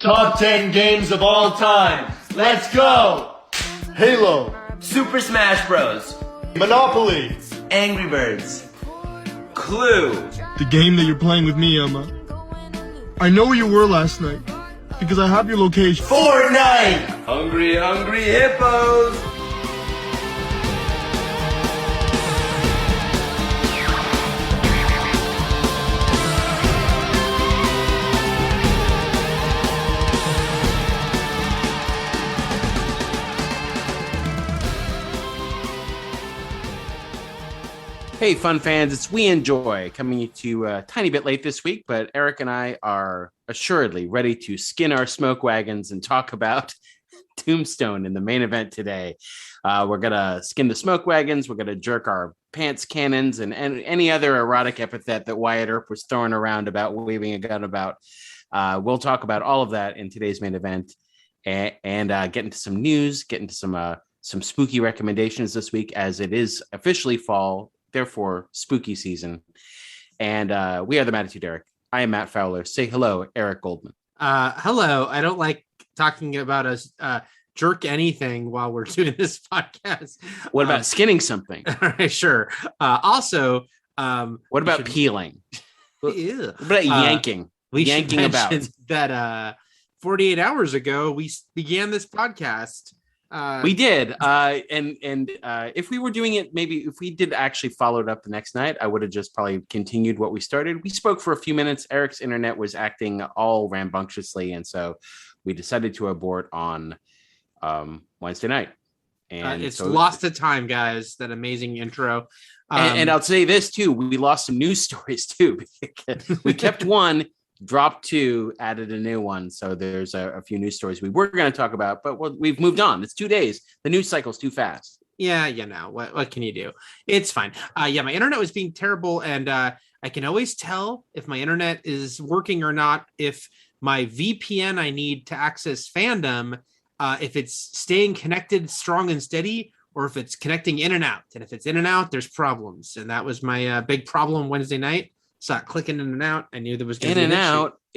Top 10 games of all time. Let's go! Halo. Super Smash Bros. Monopoly. Angry Birds. Clue. The game that you're playing with me, Emma. I know where you were last night because I have your location. Fortnite. Hungry, hungry hippos. Hey, fun fans, it's We Enjoy coming to you a tiny bit late this week, but Eric and I are assuredly ready to skin our smoke wagons and talk about Tombstone in the main event today. We're going to skin the smoke wagons. We're going to jerk our pants cannons and any other erotic epithet that Wyatt Earp was throwing around about waving a gun about. We'll talk about all of that in today's main event and get into some news, get into some spooky recommendations this week as it is officially fall. Therefore, spooky season. And we are the Mattitude Eric. I am Matt Fowler. Say hello, Eric Goldman. Hello. I don't like talking about us jerk anything while we're doing this podcast. What about skinning something? All right, sure. Also, what about peeling? What about yanking? We yanking should about that 48 hours ago we began this podcast. We did. And if we were doing it, maybe if we did actually follow it up the next night, I would have just probably continued what we started. We spoke for a few minutes. Eric's internet was acting all rambunctiously. And so we decided to abort on Wednesday night. And it's lost to time, guys. That amazing intro. And I'll say this too. We lost some news stories too. We kept one, dropped two, added a new one. So there's a few news stories we were going to talk about, but we've moved on. It's 2 days. The news cycle's too fast. Yeah, you know, what can you do? It's fine. My internet was being terrible, and I can always tell if my internet is working or not if my VPN I need to access fandom, if it's staying connected strong and steady, or if it's connecting in and out. And if it's in and out, there's problems. And that was my big problem Wednesday night. Saw it clicking in and out. I knew there was going to be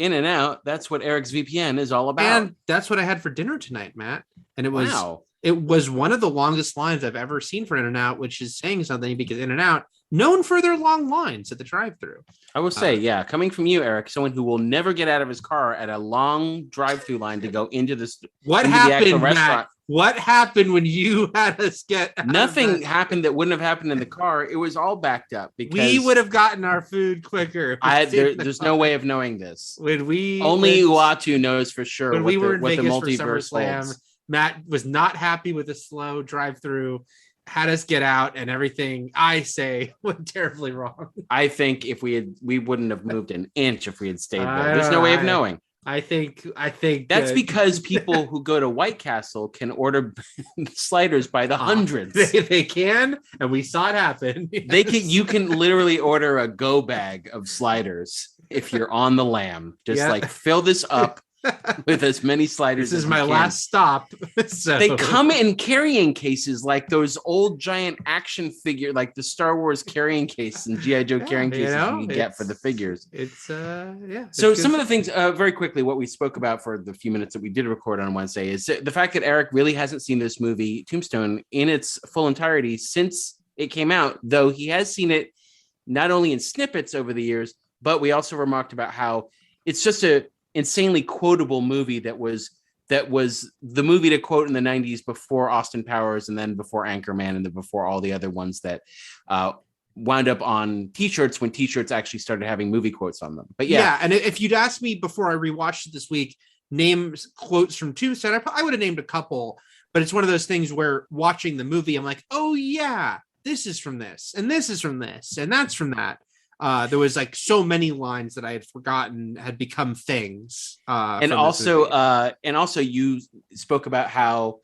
in and out. That's what Eric's VPN is all about. And that's what I had for dinner tonight, Matt. And it was one of the longest lines I've ever seen for In and Out, which is saying something because In and Out, known for their long lines at the drive-thru. I will say, coming from you, Eric, someone who will never get out of his car at a long drive-thru line to go into this. What happened, Matt? What happened when you had us get? Nothing happened that wouldn't have happened in the car. It was all backed up because we would have gotten our food quicker. There's no way of knowing this. Only Uatu knows for sure. When we were in Vegas for SummerSlam, Matt was not happy with the slow drive-through. Had us get out, and everything I say went terribly wrong. I think if we wouldn't have moved an inch if we had stayed there. There's no way of knowing. I think that's because people who go to White Castle can order sliders by the hundreds. They can, and we saw it happen. Yes. You can literally order a go bag of sliders if you're on the lam. Just fill this up with as many sliders. This is my last stop. So. They come in carrying cases like those old giant action figure, like the Star Wars carrying case and G.I. Joe carrying cases you get for the figures. So some of the things very quickly, what we spoke about for the few minutes that we did record on Wednesday is the fact that Eric really hasn't seen this movie Tombstone in its full entirety since it came out, though he has seen it not only in snippets over the years, but we also remarked about how it's just a insanely quotable movie that was the movie to quote in the 90s before Austin Powers and then before Anchorman and then before all the other ones that wound up on t-shirts when t-shirts actually started having movie quotes on them. But and if you'd asked me before I rewatched it this week, names quotes from Tombstone, I would have named a couple, but it's one of those things where watching the movie, I'm like, oh yeah, this is from this and this is from this and that's from that. There was like so many lines that I had forgotten had become things. And also you spoke about how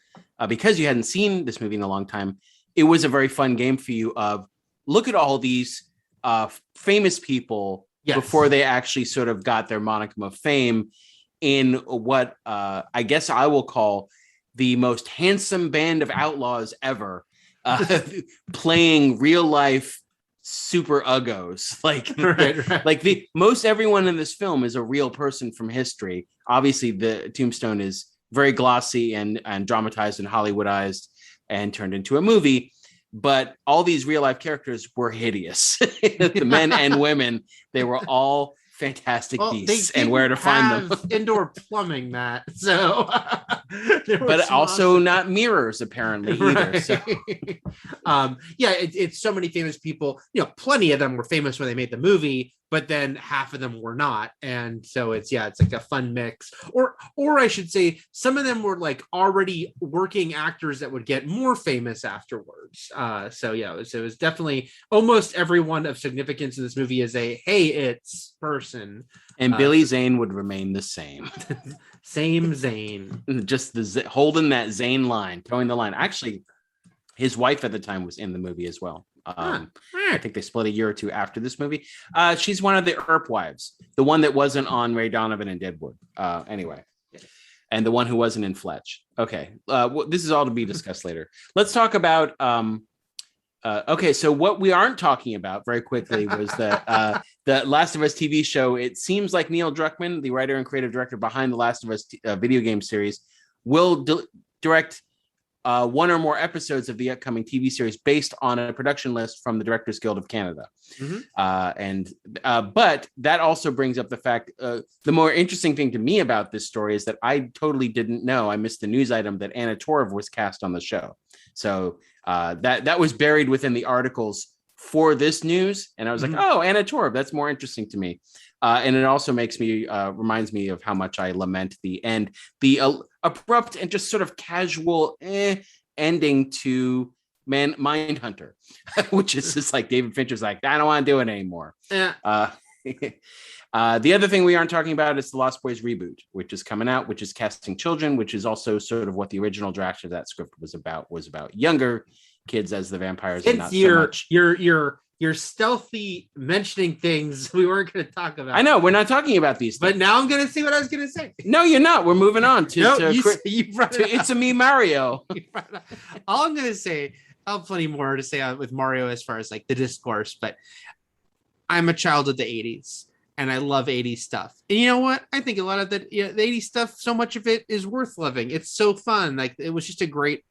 because you hadn't seen this movie in a long time, it was a very fun game for you of look at all these famous people before they actually sort of got their monicum of fame in what I guess I will call the most handsome band of outlaws ever, playing real life super uggos. Like, Right. like most everyone in this film is a real person from history. Obviously, the Tombstone is very glossy and dramatized and Hollywoodized and turned into a movie. But all these real life characters were hideous. The men and women, they were all fantastic beasts, and where to find them. Indoor plumbing, Matt. So, but also not mirrors apparently either. Right. So, it's so many famous people. Plenty of them were famous when they made the movie, but then half of them were not, and so it's like a fun mix. Or I should say, some of them were like already working actors that would get more famous afterwards. It was definitely almost everyone of significance in this movie is a hey, it's person. And Billy Zane would remain the same. Same Zane. Just holding that Zane line, towing the line. Actually, his wife at the time was in the movie as well. I think they split a year or two after this movie. She's one of the Earp wives, the one that wasn't on Ray Donovan and Deadwood. Anyway, and the one who wasn't in Fletch. Okay, this is all to be discussed later. Let's talk about. Okay, so what we aren't talking about very quickly was that the Last of Us TV show. It seems like Neil Druckmann, the writer and creative director behind the Last of Us video game series, will direct one or more episodes of the upcoming TV series based on a production list from the Directors Guild of Canada. But that also brings up the fact, the more interesting thing to me about this story is that I totally didn't know, I missed the news item that Anna Torv was cast on the show. So that was buried within the articles for this news. And I was like, oh, Anna Torv, that's more interesting to me. And it also reminds me of how much I lament the end, the abrupt and just sort of casual ending to Mindhunter, which is just like David Fincher's like, I don't want to do it anymore. The other thing we aren't talking about is the Lost Boys reboot, which is coming out, which is casting children, which is also sort of what the original draft of that script was about younger kids as the vampires. And not so much. You're stealthy mentioning things we weren't going to talk about. I know we're not talking about these things. But now I'm going to see what I was going to say. No, you're not. We're moving on to It's a Me Mario. All I'm going to say, I'll have plenty more to say with Mario as far as like the discourse, but I'm a child of the 80s and I love 80s stuff. And you know what? I think a lot of the 80s stuff, so much of it is worth loving. It's so fun. Like it was just a great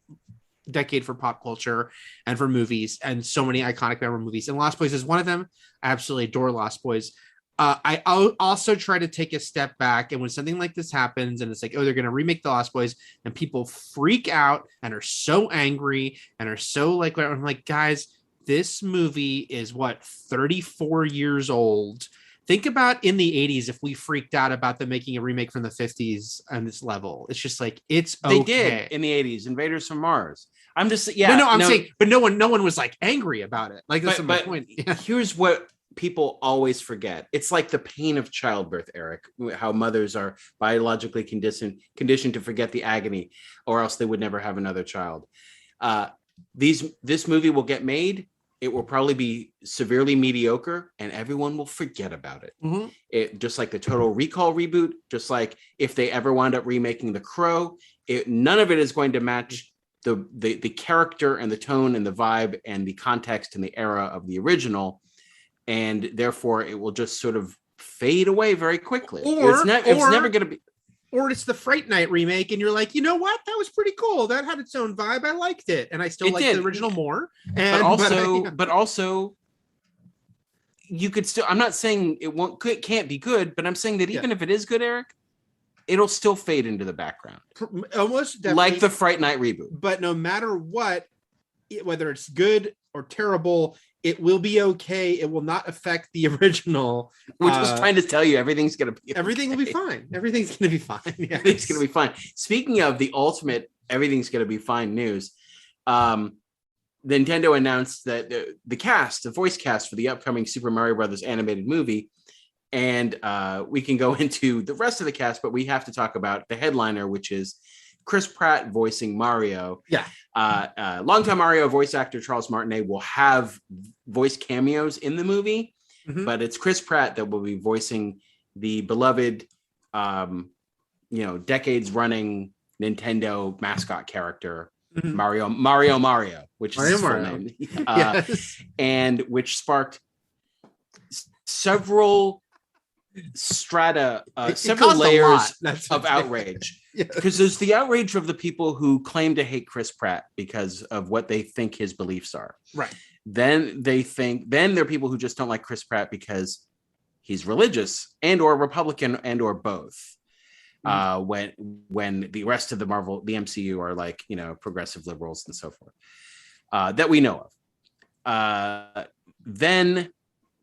decade for pop culture and for movies, and so many iconic memorable movies, and Lost Boys is one of them. I absolutely adore Lost Boys. I also try to take a step back, and when something like this happens and it's like, oh, they're going to remake the Lost Boys, and people freak out and are so angry and are so like, I'm like, guys, this movie is 34 years old. Think about in the 80s if we freaked out about them making a remake from the 50s on this level. It's just like, it's okay. They did in the 80s, Invaders from Mars. I'm just saying, but no one was like angry about it. Like that's my point. Yeah. Here's what people always forget. It's like the pain of childbirth, Eric, how mothers are biologically conditioned to forget the agony, or else they would never have another child. This movie will get made. It will probably be severely mediocre and everyone will forget about it. It just like the Total Recall reboot, just like if they ever wound up remaking The Crow, none of it is going to match the character and the tone and the vibe and the context and the era of the original. And therefore it will just sort of fade away very quickly. It's never going to be. Or it's the Fright Night remake, and you're like, you know what? That was pretty cool. That had its own vibe. I liked it, and I still like the original more. But also, you could still. I'm not saying it can't be good, but I'm saying that even if it is good, Eric, it'll still fade into the background, almost definitely, like the Fright Night reboot. But no matter what, whether it's good or terrible, it will be okay. It will not affect the original. We're just trying to tell you everything's going to be okay. Everything will be fine. Everything's going to be fine. Yes. Everything's going to be fine. Speaking of the ultimate everything's going to be fine news, Nintendo announced that the voice cast for the upcoming Super Mario Brothers animated movie, and we can go into the rest of the cast, but we have to talk about the headliner, which is Chris Pratt voicing Mario. Yeah. Longtime Mario voice actor Charles Martinet will have voice cameos in the movie, but it's Chris Pratt that will be voicing the beloved, decades running Nintendo mascot character Mario, which is his full name, Yes. and which sparked several several layers of outrage. Because there's the outrage of the people who claim to hate Chris Pratt because of what they think his beliefs are. Right. Then there are people who just don't like Chris Pratt because he's religious and or Republican and or both. When the rest of the MCU are like, progressive liberals and so forth, that we know of. Then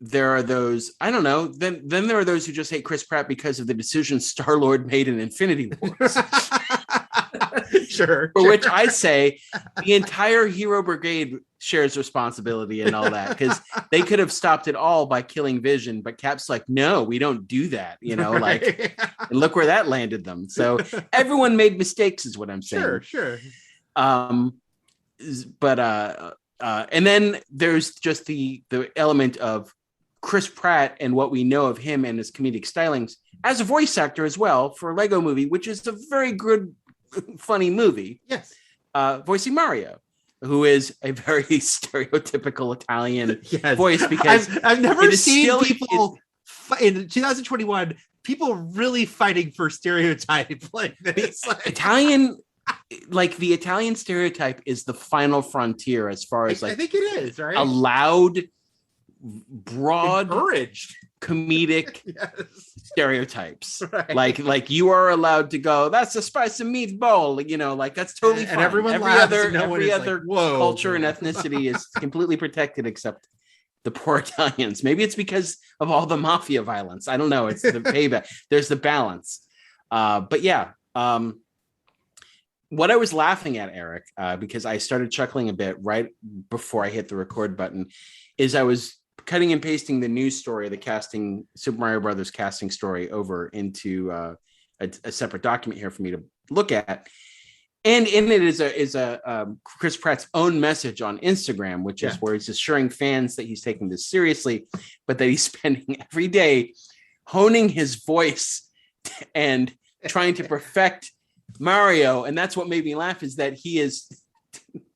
there are those, I don't know. Then there are those who just hate Chris Pratt because of the decision Star-Lord made in Infinity Wars. Sure. For which I say the entire hero brigade shares responsibility and all that, because they could have stopped it all by killing Vision, but Cap's like, no, we don't do that. Like, and look where that landed them. So everyone made mistakes, is what I'm saying. Sure. And then there's just the element of Chris Pratt and what we know of him and his comedic stylings as a voice actor as well for Lego Movie, which is a very good, funny movie. Yes. Voicing Mario, who is a very stereotypical Italian voice, because I've never seen people in 2021, people really fighting for stereotype like this. Italian, like the Italian stereotype is the final frontier as far as I think it is, right? Allowed, broad, encouraged comedic stereotypes. Right. Like you are allowed to go, that's a spicy meatball, like that's totally fine. And everyone every laughs, every other culture and ethnicity is completely protected except the poor Italians. Maybe it's because of all the mafia violence. I don't know. It's the payback. There's the balance. But yeah. What I was laughing at, Eric, because I started chuckling a bit right before I hit the record button, is I was cutting and pasting the news story, the Super Mario Brothers casting story over into a separate document here for me to look at. And in it is a Chris Pratt's own message on Instagram, which is where he's assuring fans that he's taking this seriously, but that he's spending every day honing his voice and trying to perfect Mario. And that's what made me laugh, is that he is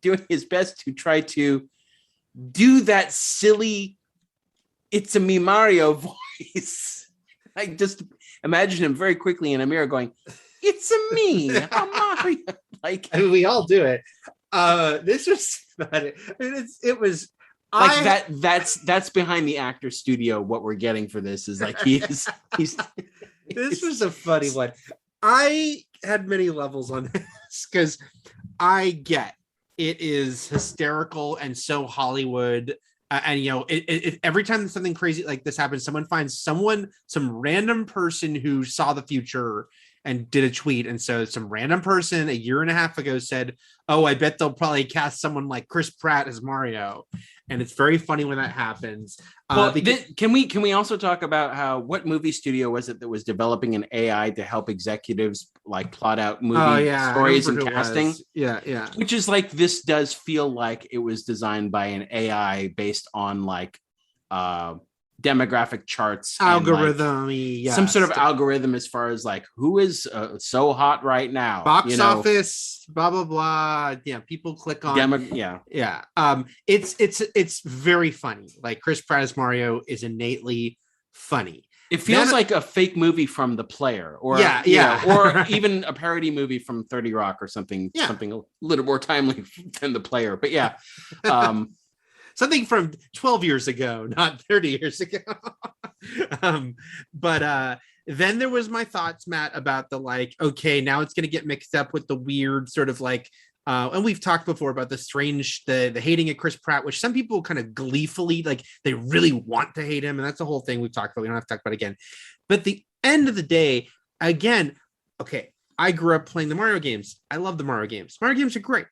doing his best to try to do that silly "It's a me Mario" voice. I just imagine him very quickly in a mirror going, "It's a me, Mario." Like, I mean, we all do it. This was funny. I mean, it was like that's behind the actor studio. What we're getting for this is like he's this was a funny one. I had many levels on this because I get it is hysterical and so Hollywood. And every time something crazy like this happens, someone finds some random person who saw the future and did a tweet. And so some random person a year and a half ago said, "Oh, I bet they'll probably cast someone like Chris Pratt as Mario." And it's very funny when that happens. Well, can we also talk about what movie studio was it that was developing an AI to help executives like plot out movie stories and casting? Yeah. Which is like, this does feel like it was designed by an AI based on like demographic charts, algorithm, some sort of algorithm as far as like who is so hot right now, box office, blah blah blah. Yeah, people click on. It's very funny. Like Chris Pratt as Mario is innately funny. It feels like a fake movie from The Player, or or even a parody movie from 30 Rock or something a little more timely than The Player. But something from 12 years ago, not 30 years ago. But then there was my thoughts, Matt, about the like, okay, now it's going to get mixed up with the weird sort of like, and we've talked before about the strange, the hating of Chris Pratt, which some people kind of gleefully, like they really want to hate him. And that's the whole thing we've talked about. We don't have to talk about it again. But the end of the day, again, okay, I grew up playing the Mario games. I love the Mario games. Mario games are great.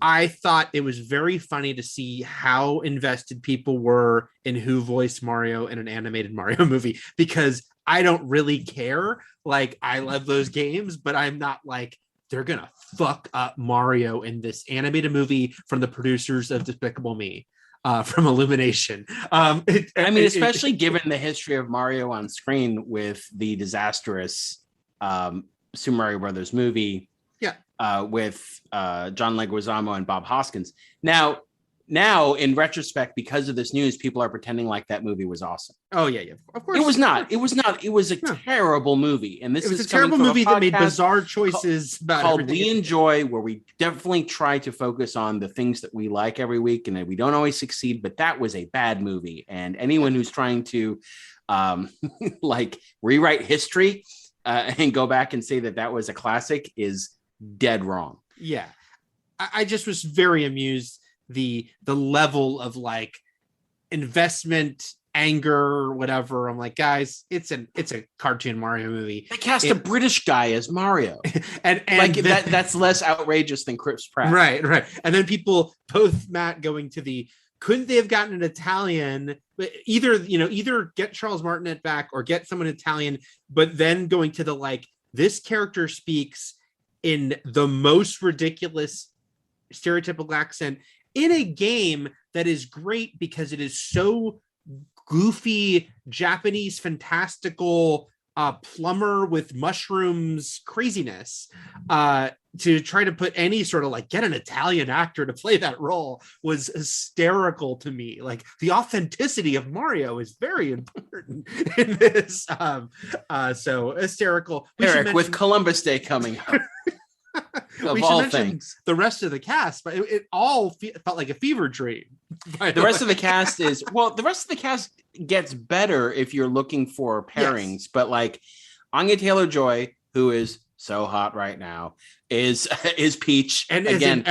I thought it was very funny to see how invested people were in who voiced Mario in an animated Mario movie, because I don't really care. Like, I love those games, but I'm not like, they're going to fuck up Mario in this animated movie from the producers of Despicable Me, from Illumination. Especially given the history of Mario on screen with the disastrous Super Mario Brothers movie. Yeah. with John Leguizamo and Bob Hoskins. Now, in retrospect, because of this news, people are pretending like that movie was awesome. Oh yeah. Of course. It was not. It was not. It was a terrible movie. And this is a terrible movie that made bizarre choices called We Enjoy, where we definitely try to focus on the things that we like every week, and we don't always succeed, but that was a bad movie. And anyone who's trying to like rewrite history and go back and say that was a classic is dead wrong. Yeah. I just was very amused the level of like investment, anger, whatever. I'm like, guys, it's a cartoon Mario movie. They cast a British guy as Mario, and like that's less outrageous than Chris Pratt. Right. And then people, both Matt going to couldn't they have gotten an Italian? But either get Charles Martinet back or get someone Italian, but then going to the this character speaks in the most ridiculous stereotypical accent in a game that is great because it is so goofy, Japanese fantastical plumber with mushrooms craziness. To try to put any sort of get an Italian actor to play that role was hysterical to me. Like, the authenticity of Mario is very important in this. So hysterical. Eric, with Columbus Day coming up. We should mention the rest of the cast, but it all felt like a fever dream. The rest of the cast gets better if you're looking for pairings, yes. But Anya Taylor-Joy, who is so hot right now, is Peach, and again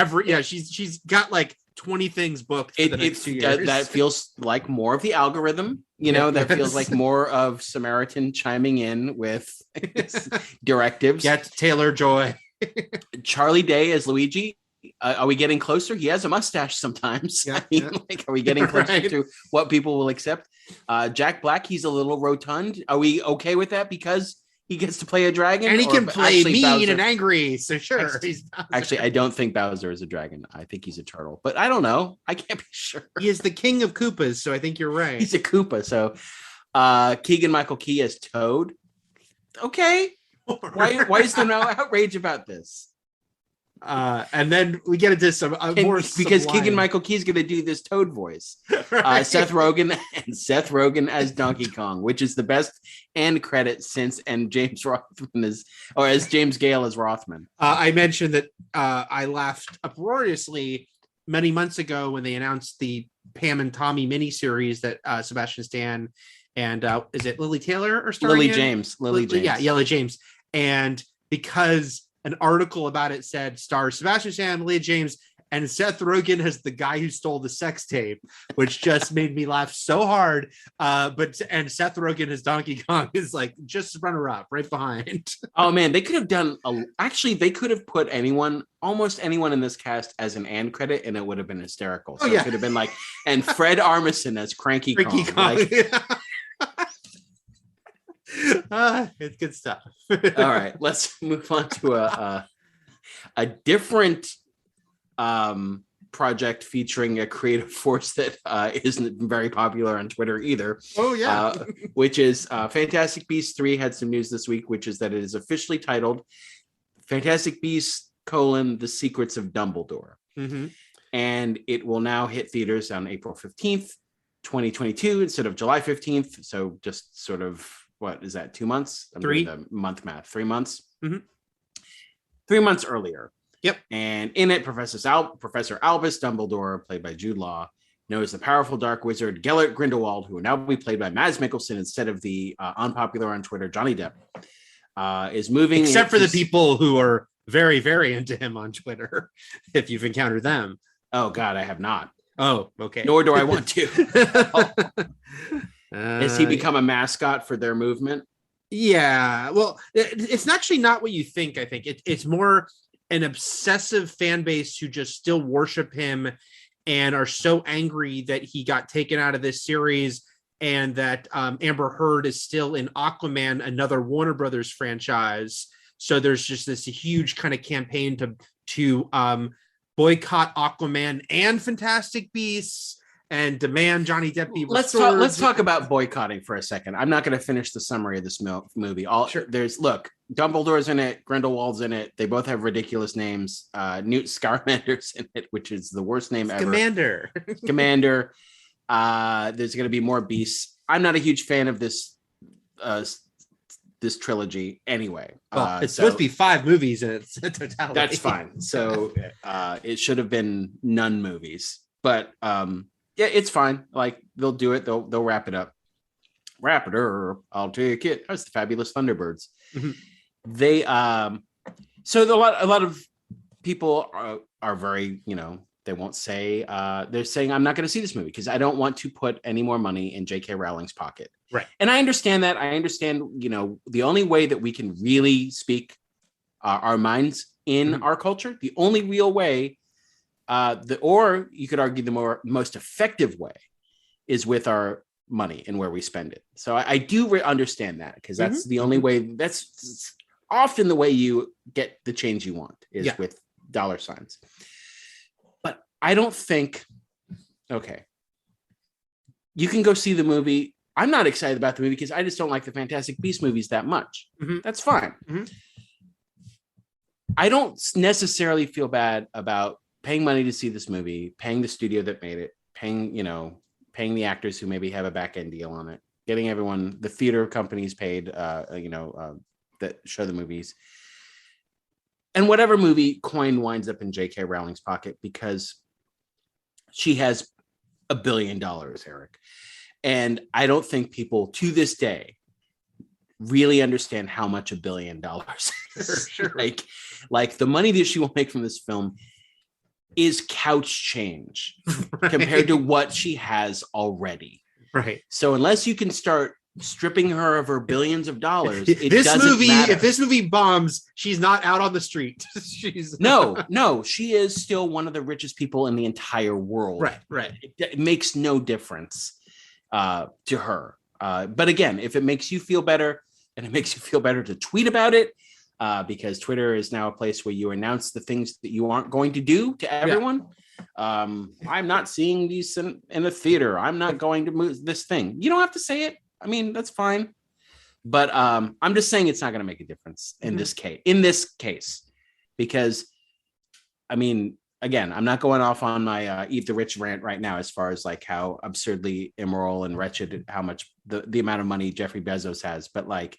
she's got 20 things booked for the next 2 years. That feels like more of the algorithm, that feels like more of Samaritan chiming in with directives. Get Taylor-Joy. Charlie Day as Luigi. Are we getting closer? He has a mustache sometimes. Yeah, are we getting closer to what people will accept? Jack Black, he's a little rotund. Are we okay with that because he gets to play a dragon? And he can play mean Bowser, and angry, so sure. Actually, I don't think Bowser is a dragon. I think he's a turtle, but I don't know. I can't be sure. He is the king of Koopas, so I think you're right. He's a Koopa. So Keegan-Michael Key as Toad. Okay. Why is there no outrage about this? And then we get into some more because Keegan-Michael Key's going to do this Toad voice. Right. Seth Rogen as Donkey Kong, which is the best end credit since, and James Rothman as James Gale as Rothman. I mentioned that I laughed uproariously many months ago when they announced the Pam and Tommy miniseries that Sebastian Stan and is it Lily Taylor or Lily James? Lily James. Yeah, Lily James. And because an article about it said stars Sebastian Stan, Lily James, and Seth Rogen as the guy who stole the sex tape, which just made me laugh so hard. And Seth Rogen as Donkey Kong is just runner up right behind. Oh man, they could have done they could have put almost anyone in this cast as an and credit, and it would have been hysterical. So it could have been and Fred Armisen as Cranky Kong. It's good stuff. All right, let's move on to a different project featuring a creative force that isn't very popular on Twitter either. Oh yeah, which is Fantastic Beasts 3 had some news this week, which is that it is officially titled Fantastic Beasts: The Secrets of Dumbledore, and it will now hit theaters on April 15th, 2022, instead of July 15th. So just sort of. What is that? 2 months? I'm 3 doing the month math. 3 months. Mm-hmm. 3 months earlier. Yep. And in it, Professor Albus Dumbledore, played by Jude Law, knows the powerful dark wizard Gellert Grindelwald, who will now be played by Mads Mikkelsen instead of the unpopular on Twitter Johnny Depp, is moving. Except for the people who are very, very into him on Twitter, if you've encountered them. Oh God, I have not. Oh, okay. Nor do I want to. Has he become a mascot for their movement? Yeah, well, it's actually not what you think. I think it's more an obsessive fan base who just still worship him and are so angry that he got taken out of this series, and that Amber Heard is still in Aquaman, another Warner Brothers franchise. So there's just this huge kind of campaign to boycott Aquaman and Fantastic Beasts. and demand Johnny Depp be Let's restored. talk about boycotting for a second. I'm not going to finish the summary of this movie. Dumbledore's in it, Grindelwald's in it. They both have ridiculous names. Newt Scaramanders in it, which is the worst name ever. Commander. There's going to be more beasts. I'm not a huge fan of this trilogy anyway. Well, it's supposed to be 5 movies in its totality. That's fine. So it should have been none movies, but yeah, it's fine. Like they'll do it. They'll wrap it up. Wrap it up. I'll take it. That's the Fabulous Thunderbirds. Mm-hmm. They so a lot of people are very, they won't say, they're saying, I'm not going to see this movie because I don't want to put any more money in J.K. Rowling's pocket. Right. And I understand that. I understand, the only way that we can really speak our minds in our culture, the only real way, or you could argue the most effective way is with our money and where we spend it. So I do understand that because that's the only way. That's often the way you get the change you want is with dollar signs. But I don't think, okay, you can go see the movie. I'm not excited about the movie because I just don't like the Fantastic Beasts movies that much. That's fine. I don't necessarily feel bad about paying money to see this movie, paying the studio that made it, paying the actors who maybe have a back end deal on it, getting everyone, the theater companies paid, that show the movies, and whatever movie coin winds up in J.K. Rowling's pocket because she has $1 billion, Eric. And I don't think people to this day really understand how much $1 billion is. Sure. Like the money that she will make from this film is couch change compared to what she has already. Right. So unless you can start stripping her of her billions of dollars, if this movie bombs, she's not out on the street. No, she is still one of the richest people in the entire world. Right. It makes no difference to her. But again, if it makes you feel better, and it makes you feel better to tweet about it, because Twitter is now a place where you announce the things that you aren't going to do to everyone. I'm not seeing these in a theater. I'm not going to move this thing. You don't have to say it. I mean, that's fine. But I'm just saying it's not going to make a difference in this case. Because, I mean, again, I'm not going off on my Eat the Rich rant right now as far as like how absurdly immoral and wretched, how much the amount of money Jeffrey Bezos has. But like,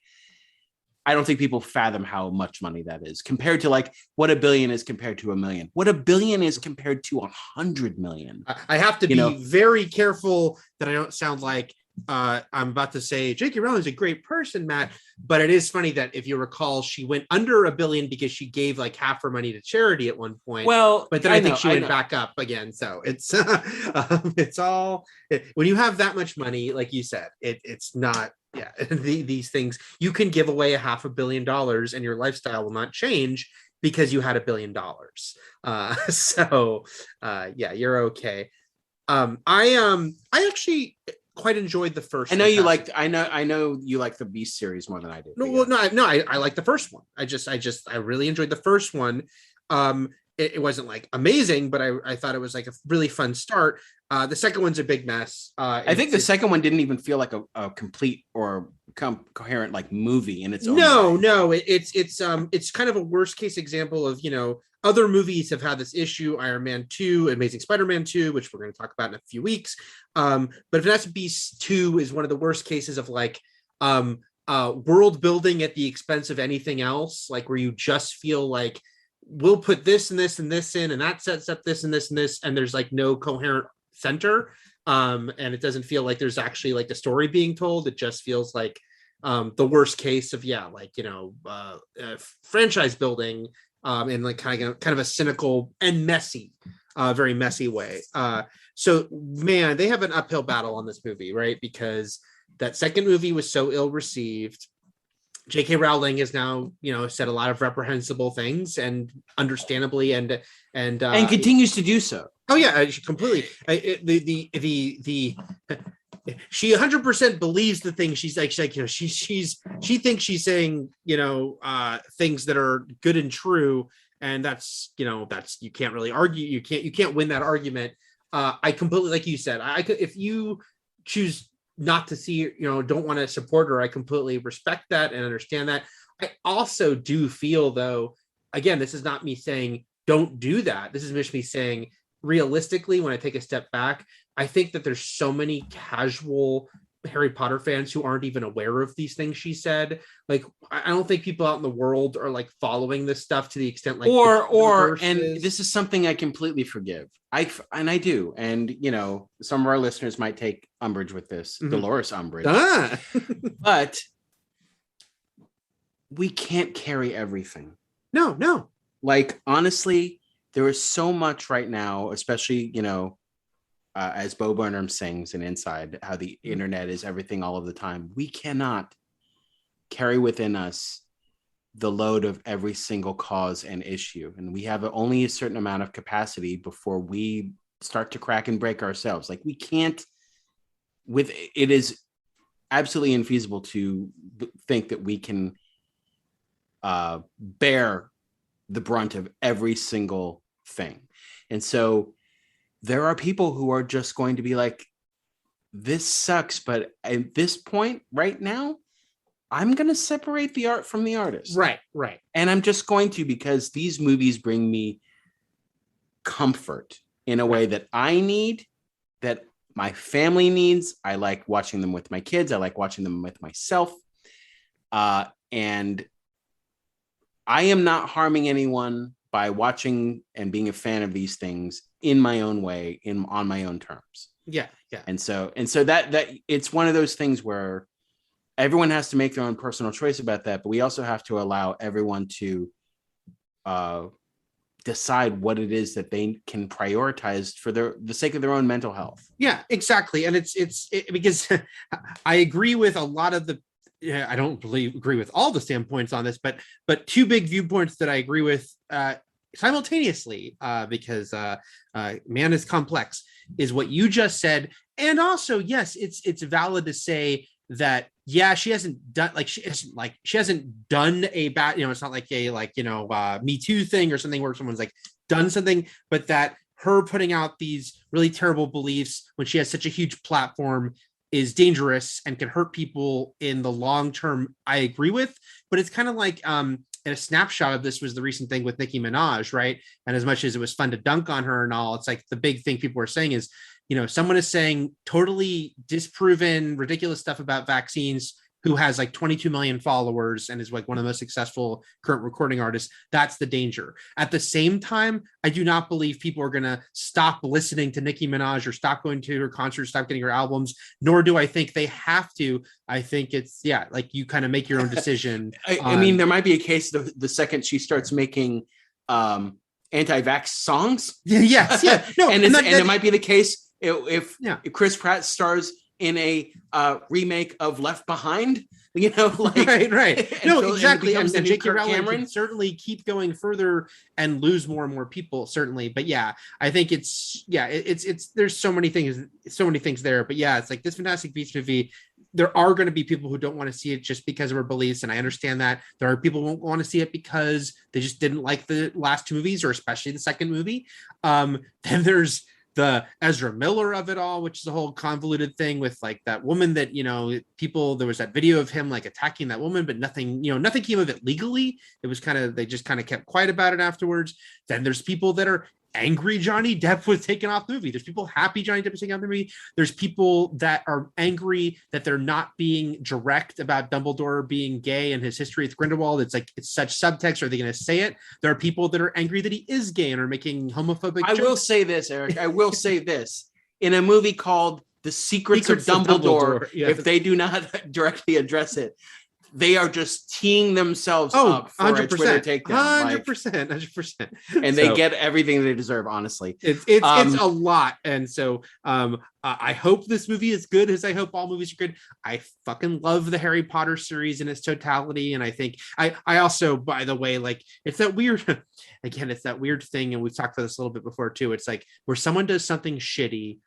I don't think people fathom how much money that is compared to like what $1 billion is compared to $1 million. What $1 billion is compared to 100 million. I have to be very careful that I don't sound like I'm about to say J.K. Rowling is a great person, Matt. But it is funny that if you recall, she went under $1 billion because she gave like half her money to charity at one point. Well, but then I think she went back up again. So it's it's all when you have that much money, like you said, it's not. Yeah, these things you can give away $500 million and your lifestyle will not change because you had $1 billion. Yeah, you're okay. I actually quite enjoyed the first. I know you liked. I know you like the Beast series more than I did. I like the first one. I really enjoyed the first one. It wasn't like amazing, but I thought it was like a really fun start. The second one's a big mess. I think the second one didn't even feel like a complete or coherent like movie in its own. No, it's kind of a worst case example of other movies have had this issue. Iron Man 2, Amazing Spider-Man 2, which we're going to talk about in a few weeks. But Fantastic Beasts 2 is one of the worst cases of like world building at the expense of anything else, like where you just feel like we'll put this and this and this in, and that sets up this and this and this, and there's like no coherent center, and it doesn't feel like there's actually like a story being told. It just feels like the worst case of franchise building in like kind of a cynical and messy, very messy way. So man, they have an uphill battle on this movie, right? Because that second movie was so ill received. J.K. Rowling has now, said a lot of reprehensible things, and understandably, and continues to do so. Oh yeah, completely. She 100% believes the thing she's like, she thinks she's saying, things that are good and true, and that's you can't really argue. You can't win that argument. I completely, like you said, I could, if you choose not to see, don't want to support her, I completely respect that and understand that. I also do feel, though, again, this is not me saying don't do that. This is just me saying, realistically, when I take a step back, I think that there's so many casual Harry Potter fans who aren't even aware of these things she said. Like, I don't think people out in the world are like following this stuff to the extent like and this is something I completely forgive. I do. And some of our listeners might take umbrage with this, Dolores umbrage. But we can't carry everything. No. Like, honestly, there is so much right now, especially, as Bo Burnham sings in Inside, how the internet is everything all of the time. We cannot carry within us the load of every single cause and issue. And we have only a certain amount of capacity before we start to crack and break ourselves. Like, we can't, it is absolutely infeasible to think that we can bear the brunt of every single thing. And so there are people who are just going to be like, this sucks, but at this point right now, I'm going to separate the art from the artist. Right. And I'm just going to, because these movies bring me comfort in a way that I need, that my family needs. I like watching them with my kids. I like watching them with myself. And I am not harming anyone by watching and being a fan of these things in my own way, on my own terms. Yeah. And so that it's one of those things where everyone has to make their own personal choice about that, but we also have to allow everyone to decide what it is that they can prioritize for the sake of their own mental health. Yeah, exactly. And it's because I agree with a lot of I don't agree with all the standpoints on this, but two big viewpoints that I agree with simultaneously, because man is complex, is what you just said. And also, yes, it's valid to say that, yeah, she hasn't done a bad, it's not like a Me Too thing or something where someone's like done something, but that her putting out these really terrible beliefs when she has such a huge platform is dangerous and can hurt people in the long term. I agree with, but it's kind of like a snapshot of this was the recent thing with Nicki Minaj, right? And as much as it was fun to dunk on her and all, it's like the big thing people are saying is, someone is saying totally disproven, ridiculous stuff about vaccines, who has like 22 million followers and is like one of the most successful current recording artists. That's the danger. At the same time, I do not believe people are going to stop listening to Nicki Minaj or stop going to her concerts, stop getting her albums, nor do I think they have to. I think it's, like you kind of make your own decision. I mean, there might be a case the second she starts making anti-vax songs. Yes. Yeah. No, and it might be the case if Chris Pratt stars in a remake of Left Behind, right. No, exactly. And J.K. Rowling can certainly keep going further and lose more and more people, certainly. But yeah, I think it's there's so many things there. But yeah, it's like this Fantastic Beasts movie. There are going to be people who don't want to see it just because of her beliefs, and I understand that. There are people who won't want to see it because they just didn't like the last two movies, or especially the second movie. Then there's the Ezra Miller of it all, which is a whole convoluted thing with like that woman that, there was that video of him like attacking that woman, but nothing came of it legally. It was they just kind of kept quiet about it afterwards. Then there's people that are angry Johnny Depp was taken off the movie. There's people happy Johnny Depp was taken off the movie. There's people that are angry that they're not being direct about Dumbledore being gay and his history with Grindelwald. It's like, it's such subtext. Are they going to say it? There are people that are angry that he is gay and are making homophobic jokes. I will say this, Eric. I will say this. In a movie called The Secrets of Dumbledore, yes. If they do not directly address it, they are just teeing themselves up for 100%, a Twitter takedown. 100%. And they get everything they deserve, honestly. It's a lot. And so I hope this movie is good, as I hope all movies are good. I fucking love the Harry Potter series in its totality. And I think I also, by the way, like, it's that weird, again, it's that weird thing. And we've talked about this a little bit before too. It's like where someone does something shitty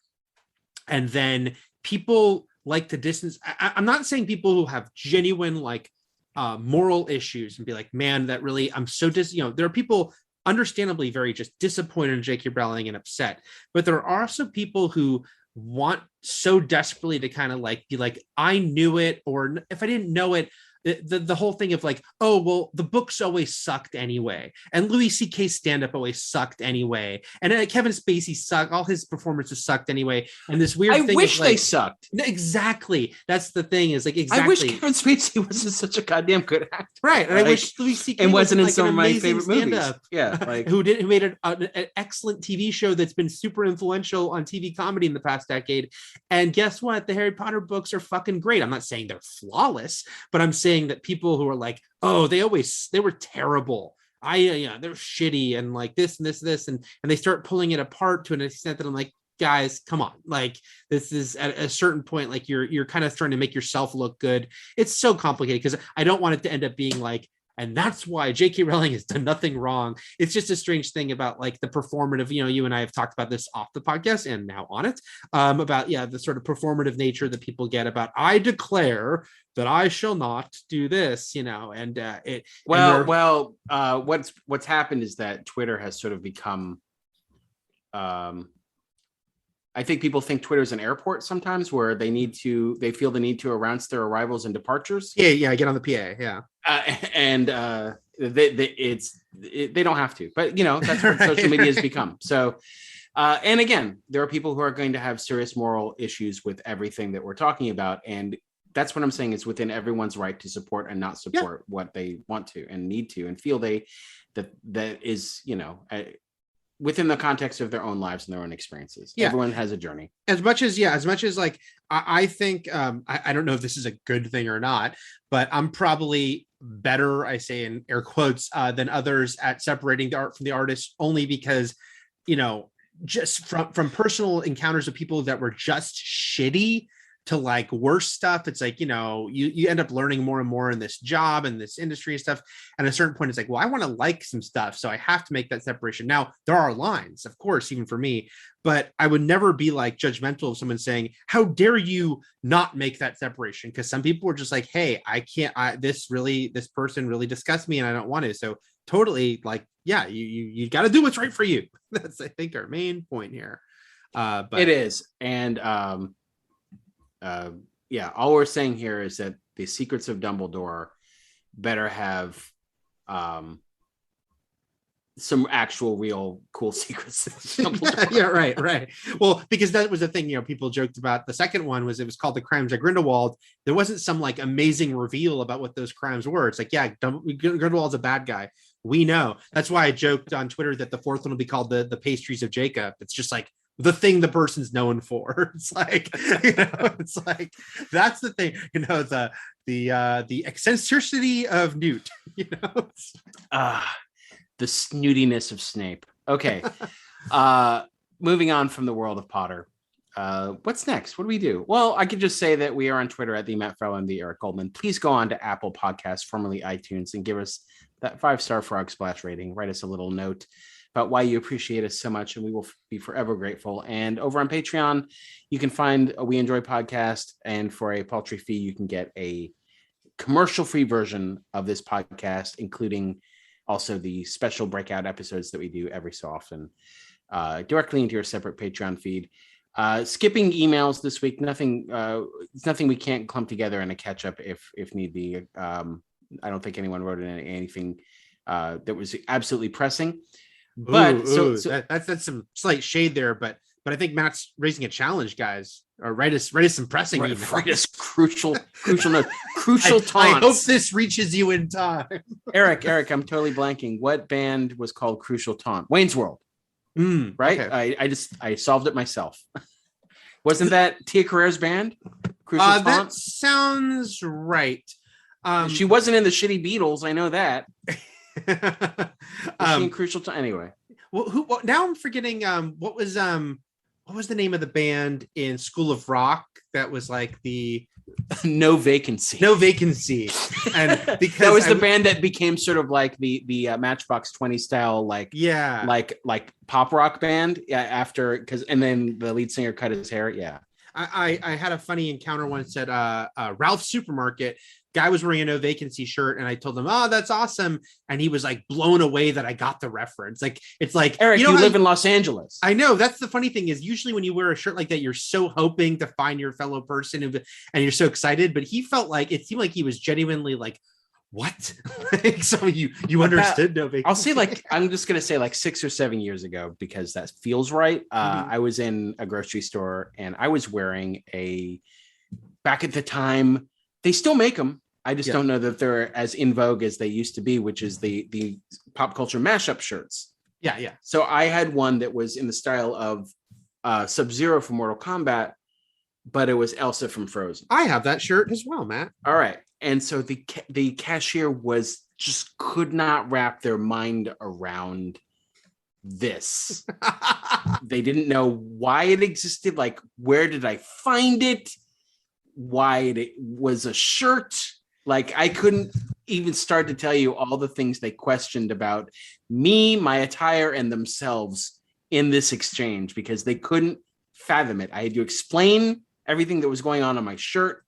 and then people like to distance. I'm not saying people who have genuine like moral issues and be like, man, that really, I'm so there are people understandably very just disappointed in J.K. Rowling and upset. But there are also people who want so desperately to kind of like be like, I knew it, or if I didn't know it, the whole thing of like, oh, well, the books always sucked anyway. And Louis C.K.'s stand-up always sucked anyway. And Kevin Spacey sucked. All his performances sucked anyway. And this weird thing. I wish like, they sucked. Exactly. That's the thing is like, exactly. I wish Kevin Spacey wasn't such a goddamn good actor. Right. And like, I wish Louis C.K. and wasn't in like some of my favorite stand-up. movies. Yeah. Like who made an excellent TV show that's been super influential on TV comedy in the past decade. And guess what? The Harry Potter books are fucking great. I'm not saying they're flawless, but I'm saying that people who are like, oh, they were terrible. They're shitty and like this and this and they start pulling it apart to an extent that I'm like, guys, come on. Like this is at a certain point, like you're kind of trying to make yourself look good. It's so complicated because I don't want it to end up being like, and that's why J.K. Rowling has done nothing wrong. It's just a strange thing about like the performative, you and I have talked about this off the podcast and now on it, about, the sort of performative nature that people get about, I declare that I shall not do this, and what's happened is that Twitter has sort of become, I think people think Twitter is an airport sometimes where they feel the need to announce their arrivals and departures. Yeah. Get on the PA. Yeah. They don't have to, but that's what social media has become. So, and again, there are people who are going to have serious moral issues with everything that we're talking about. And that's what I'm saying is within everyone's right to support and not support what they want to and need to, and feel that is, within the context of their own lives and their own experiences. Everyone has a journey. As much as like, I think, I don't know if this is a good thing or not, but I'm probably better, I say in air quotes, than others at separating the art from the artist, only because, just from personal encounters of people that were just shitty to like worse stuff. It's like, you end up learning more and more in this job and this industry and stuff. And at a certain point, it's like, well, I want to like some stuff. So I have to make that separation. Now, there are lines, of course, even for me, but I would never be like judgmental of someone saying, how dare you not make that separation? Because some people are just like, hey, I can't, this person really disgusts me and I don't want to. So totally like, yeah, you got to do what's right for you. That's, I think, our main point here. But it is. And, all we're saying here is that the Secrets of Dumbledore better have some actual real cool secrets. Right. Well, because that was the thing, people joked about. The second one was, it was called The Crimes of Grindelwald. There wasn't some like amazing reveal about what those crimes were. It's like, Grindelwald's a bad guy. We know. That's why I joked on Twitter that the fourth one will be called the Pastries of Jacob. It's just like the thing the person's known for. It's like, it's like, that's the thing, the eccentricity of Newt, the snootiness of Snape. Okay. Moving on from the world of Potter. What's next? What do we do? Well, I could just say that we are on Twitter at the Matt Farrell and the Eric Goldman. Please go on to Apple Podcasts, formerly iTunes, and give us that 5-star Frog Splash rating. Write us a little note about why you appreciate us so much, and we will be forever grateful. And over on Patreon, you can find a We Enjoy podcast, and for a paltry fee, you can get a commercial-free version of this podcast, including also the special breakout episodes that we do every so often, directly into your separate Patreon feed. Skipping emails this week, nothing we can't clump together in a catch-up if need be. I don't think anyone wrote in anything that was absolutely pressing. But that's some slight shade there, but I think Matt's raising a challenge, guys. Or write us some pressing emails. Write us crucial note, crucial taunts. I hope this reaches you in time. Eric, I'm totally blanking. What band was called Crucial Taunt? Wayne's World. Right? Okay. I solved it myself. Wasn't that Tia Carrere's band? Crucial Taunt? That sounds right. She wasn't in the shitty Beatles. I know that. Crucial Taunt anyway. Well, now I'm forgetting. What was the name of the band in School of Rock that was like the No Vacancy, and because that was the band that became sort of like the Matchbox 20 style, like pop rock band. After and then the lead singer cut his hair. Yeah. I had a funny encounter once at Ralph's Supermarket. guy was wearing a No Vacancy shirt, and I told him, "Oh, that's awesome," and he was like blown away that I got the reference. Like, it's like, Eric, you live in Los Angeles. I know. That's the funny thing is usually when you wear a shirt like that, you're so hoping to find your fellow person, and you're so excited. But he felt like it seemed like he was genuinely like, what? Like, so you understood No Vacancy. I'll say, like, I'm just gonna say like 6 or 7 years ago, because that feels right. I was in a grocery store and I was wearing back at the time, they still make them. I just don't know that they're as in vogue as they used to be, which is the pop culture mashup shirts. Yeah. So I had one that was in the style of Sub-Zero from Mortal Kombat, but it was Elsa from Frozen. I have that shirt as well, Matt. All right. And so the cashier just could not wrap their mind around this. They didn't know why it existed. Like, where did I find it? Why it was a shirt. Like, I couldn't even start to tell you all the things they questioned about me, my attire, and themselves in this exchange, because they couldn't fathom it. I had to explain everything that was going on my shirt.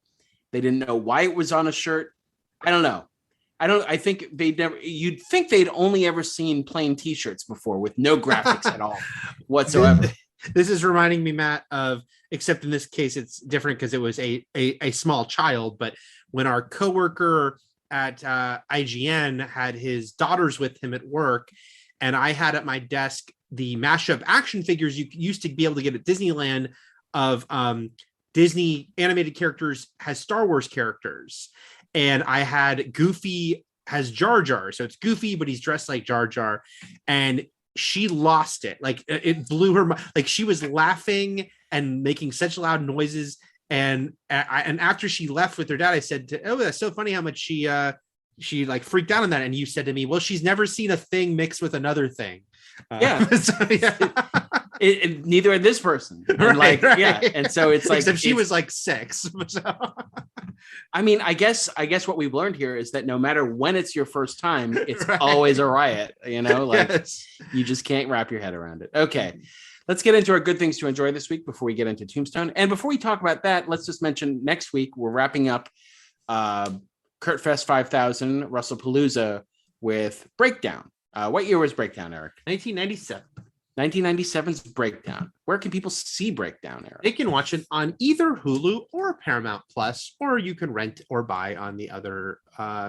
They didn't know why it was on a shirt. I don't know. I think you'd think they'd only ever seen plain t-shirts before with no graphics at all whatsoever. This is reminding me, Matt, of, except in this case, it's different because it was a small child, but when our coworker at IGN had his daughters with him at work, and I had at my desk the mashup action figures you used to be able to get at Disneyland of Disney animated characters has Star Wars characters. And I had Goofy has Jar Jar. So it's Goofy, but he's dressed like Jar Jar. And she lost it. Like, it blew her mind. Like, she was laughing and making such loud noises. And after she left with her dad, I said, "Oh, that's so funny how much she like freaked out on that." And you said to me, "Well, she's never seen a thing mixed with another thing." Neither had this person. And right. And so it's like, except she was like 6. So. I mean, I guess what we've learned here is that no matter when it's your first time, it's always a riot. Like, you just can't wrap your head around it. Okay. Let's get into our good things to enjoy this week before we get into Tombstone. And before we talk about that, let's just mention next week we're wrapping up Kurtfest 5000 Russellpalooza with Breakdown. What year was Breakdown, Eric? 1997. 1997's Breakdown. Where can people see Breakdown, Eric? They can watch it on either Hulu or Paramount Plus, or you can rent or buy on the other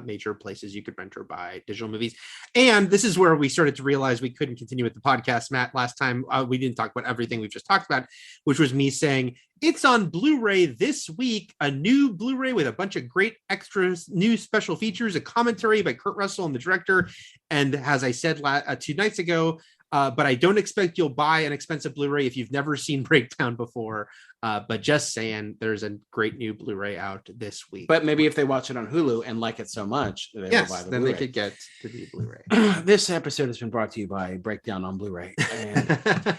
major places you could rent or buy digital movies. And this is where we started to realize we couldn't continue with the podcast, Matt. Last time we didn't talk about everything we've just talked about, which was me saying it's on Blu-ray this week, a new Blu-ray with a bunch of great extras, new special features, a commentary by Kurt Russell and the director. And as I said 2 nights ago, but I don't expect you'll buy an expensive Blu-ray if you've never seen Breakdown before. But just saying, there's a great new Blu-ray out this week. But maybe if they watch it on Hulu and like it so much, they will buy the then Blu-ray. They could get the new Blu-ray. This episode has been brought to you by Breakdown on Blu-ray. And,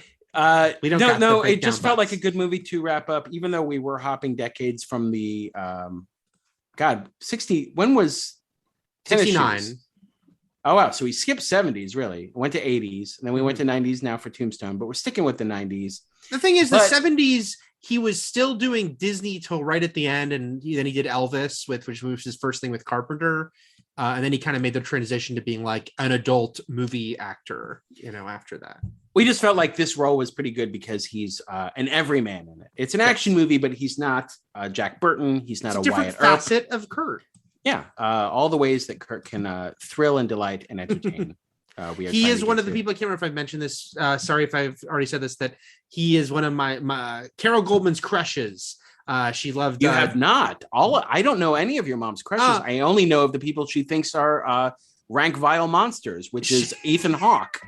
we don't. No, it just felt like a good movie to wrap up, even though we were hopping decades from the 60. When was 69? Oh, wow. So we skipped 70s, really. Went to 80s, and then we went to 90s now for Tombstone, but we're sticking with the 90s. The thing is, the 70s, he was still doing Disney till right at the end, and then he did Elvis, which was his first thing with Carpenter. And then he kind of made the transition to being like an adult movie actor, after that. We just felt like this role was pretty good because he's an everyman in it. It's an action movie, but he's not Jack Burton. He's not a Wyatt Earp. Facet of Kurt. Yeah, all the ways that Kurt can thrill and delight and entertain. He is one of the people, I can't remember if I mentioned this. Sorry if I've already said this, that he is one of my Carol Goldman's crushes. She loved. You have not. I don't know any of your mom's crushes. I only know of the people she thinks are rank vile monsters, which is Ethan Hawke.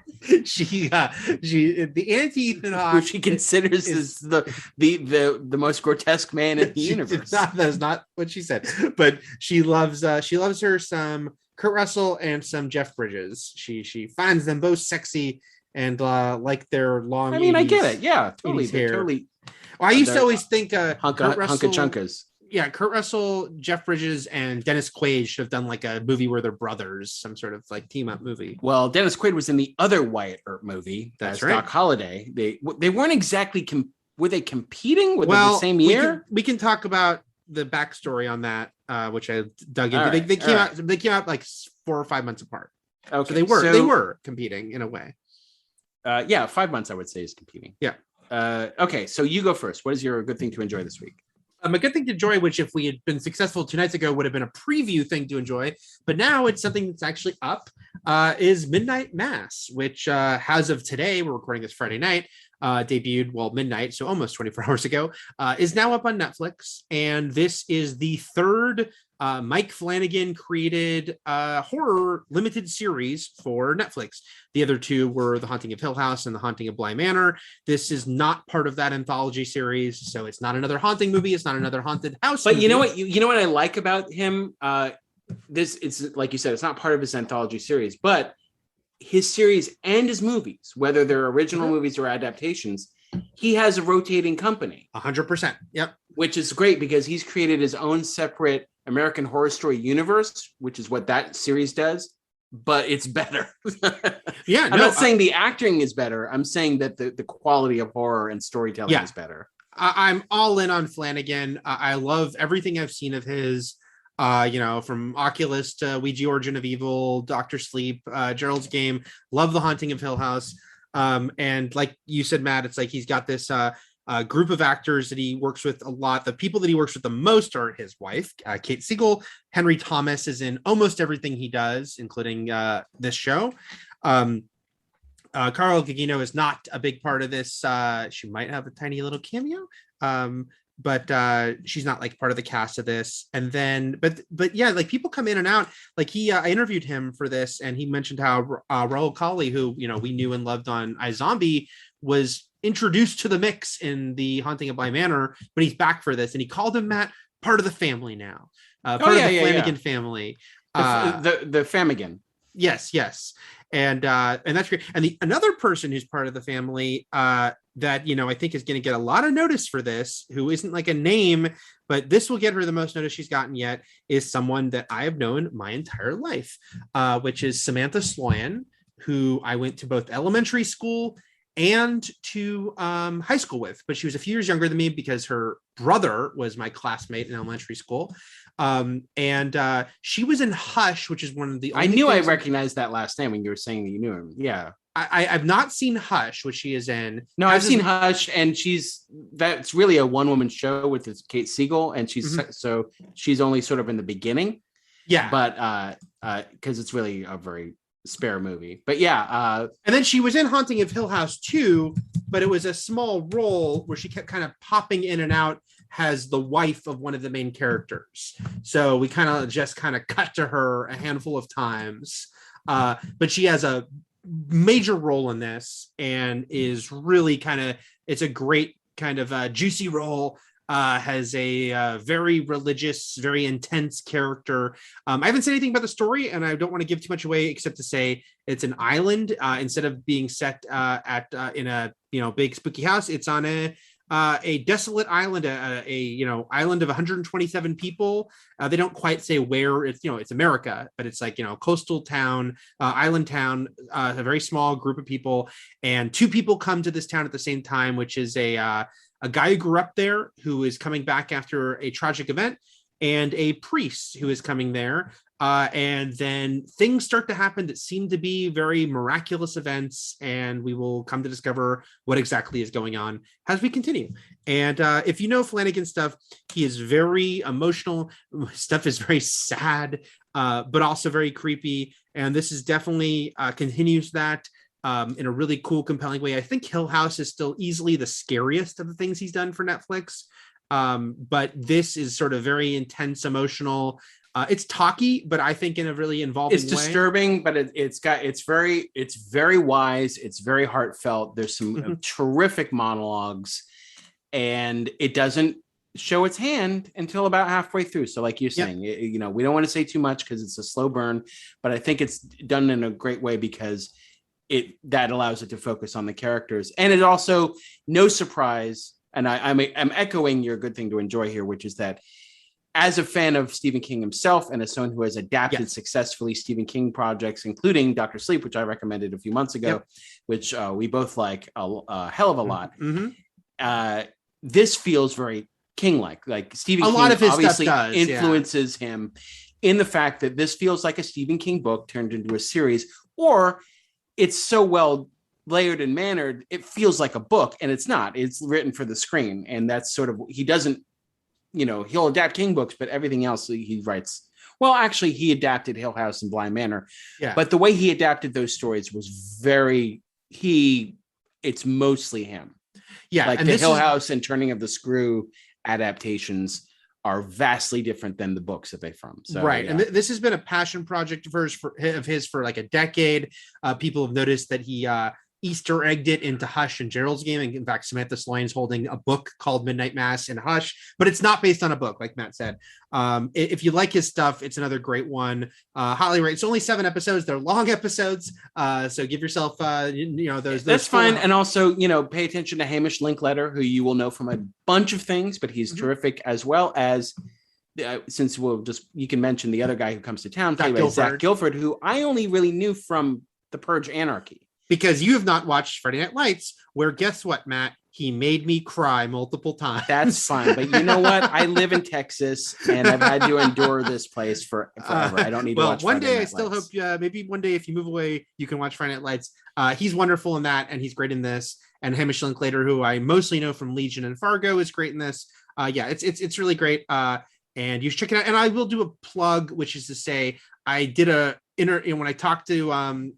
She the anti-Ethan Hawke, who she considers is the most grotesque man in the universe. That's not what she said, but she loves her some Kurt Russell and some Jeff Bridges. She finds them both sexy and like their long. I mean, 80s, I get it. Yeah, totally. Totally. Well, I used to always think Kurt Russell, chunkas. Yeah, Kurt Russell, Jeff Bridges, and Dennis Quaid should have done like a movie where they're brothers, some sort of like team up movie. Well, Dennis Quaid was in the other Wyatt Earp movie. That's right. Doc Holliday. They weren't exactly were they competing? Were they the same year? We can talk about the backstory on that, which I dug into. Right, They came out like 4 or 5 months apart. Okay, so they were competing in a way. 5 months I would say is competing. Yeah. Okay, so you go first. What is your good thing to enjoy this week? A good thing to enjoy, which if we had been successful 2 nights ago would have been a preview thing to enjoy, but now it's something that's actually up, is Midnight Mass, which as of today, we're recording this Friday night, debuted, midnight, so almost 24 hours ago, is now up on Netflix. And this is the third Mike Flanagan created horror limited series for Netflix. The other two were The Haunting of Hill House and The Haunting of Bly Manor. This is not part of that anthology series, so it's not another haunting movie. It's not another haunted house. But movie. you know what? You know what I like about him? It's like you said, it's not part of his anthology series, but his series and his movies, whether they're original movies or adaptations, he has a rotating company. 100%. Yep. Which is great because he's created his own separate American Horror Story universe, which is what that series does, but it's better. Yeah, I'm not saying the acting is better. I'm saying that the quality of horror and storytelling is better. I'm all in on Flanagan. I love everything I've seen of his, from Oculus to Ouija Origin of Evil, Dr. Sleep, Gerald's Game, love The Haunting of Hill House. And like you said, Matt, it's like he's got this group of actors that he works with a lot. The people that he works with the most are his wife, Kate Siegel. Henry Thomas is in almost everything he does, including this show. Carl Gugino is not a big part of this. She might have a tiny little cameo, but she's not like part of the cast of this. And then, but yeah, like people come in and out. Like I interviewed him for this, and he mentioned how Raul Colley, who we knew and loved on iZombie, was introduced to the mix in The Haunting of Bly Manor, but he's back for this, and he called him, Matt, part of the family now, part of the Flanagan family, the Famigan. Yes, and that's great. And another person who's part of the family that I think is going to get a lot of notice for this, who isn't like a name, but this will get her the most notice she's gotten yet, is someone that I have known my entire life, which is Samantha Sloyan, who I went to both elementary school and to high school with, but she was a few years younger than me because her brother was my classmate in elementary school. And she was in Hush, which is one of the only I recognized that last name when you were saying that you knew him. Yeah. I've not seen Hush, which she is in. No, I've seen Hush, and that's really a one-woman show with this Kate Siegel, and she's only sort of in the beginning. Yeah. But because it's really a very spare movie, but yeah. And then she was in Haunting of Hill House too, but it was a small role where she kept kind of popping in and out as the wife of one of the main characters. So we kind of cut to her a handful of times, but she has a major role in this and is really it's a great kind of juicy role. Has a very religious, very intense character. I haven't said anything about the story, and I don't want to give too much away, except to say it's an island. Instead of being set in a big spooky house, it's on a desolate island, island of 127 people. They don't quite say where it's. It's America, but it's like coastal town, island town, a very small group of people, and 2 people come to this town at the same time, which is a guy who grew up there who is coming back after a tragic event, and a priest who is coming there. And then things start to happen that seem to be very miraculous events, and we will come to discover what exactly is going on as we continue. And if you know Flanagan stuff, he is very emotional. Stuff is very sad, but also very creepy. And this is definitely continues that. In a really cool, compelling way. I think Hill House is still easily the scariest of the things he's done for Netflix. But this is sort of very intense, emotional. It's talky, but I think in a really involving way. It's disturbing, but it's very wise. It's very heartfelt. There's some terrific monologues, and it doesn't show its hand until about halfway through. So like you're saying, we don't want to say too much because it's a slow burn, but I think it's done in a great way because that allows it to focus on the characters. And it also, no surprise, and I'm echoing your good thing to enjoy here, which is that as a fan of Stephen King himself and as someone who has adapted successfully Stephen King projects, including Dr. Sleep, which I recommended a few months ago, which we both like a hell of a lot. This feels very King-like. Like Stephen A King lot of his obviously stuff does, influences him in the fact that this feels like a Stephen King book turned into a series, or it's so well layered and mannered, it feels like a book, and it's not. It's written for the screen, and that's sort of, he doesn't, he'll adapt King books, but everything else he writes. Well, actually, he adapted Hill House and Blind Manor, but the way he adapted those stories was it's mostly him. Yeah, like the Hill House and Turning of the Screw adaptations are vastly different than the books that they're from. So, right. Yeah. And this has been a passion project of his for like a decade. People have noticed that he Easter egged it into Hush and Gerald's Game. And in fact, Samantha Sloyan's holding a book called Midnight Mass in Hush, but it's not based on a book, like Matt said. If you like his stuff, it's another great one. Highly rated. It's only 7 episodes. They're long episodes. So give yourself, those. That's fine. And also, pay attention to Hamish Linklater, who you will know from a bunch of things, but he's terrific, as well as, since you can mention the other guy who comes to town, played by Zach Gilford, who I only really knew from The Purge Anarchy. Because you have not watched Friday Night Lights, where guess what, Matt? He made me cry multiple times. That's fine. But you know what? I live in Texas, and I've had to endure this place forever. I don't need to watch one Friday day, Night I still Lights. hope maybe one day if you move away, you can watch Friday Night Lights. He's wonderful in that, and he's great in this. And Hamish Linklater, who I mostly know from Legion and Fargo, is great in this. It's really great. And you should check it out. And I will do a plug, which is to say, I did when I talked to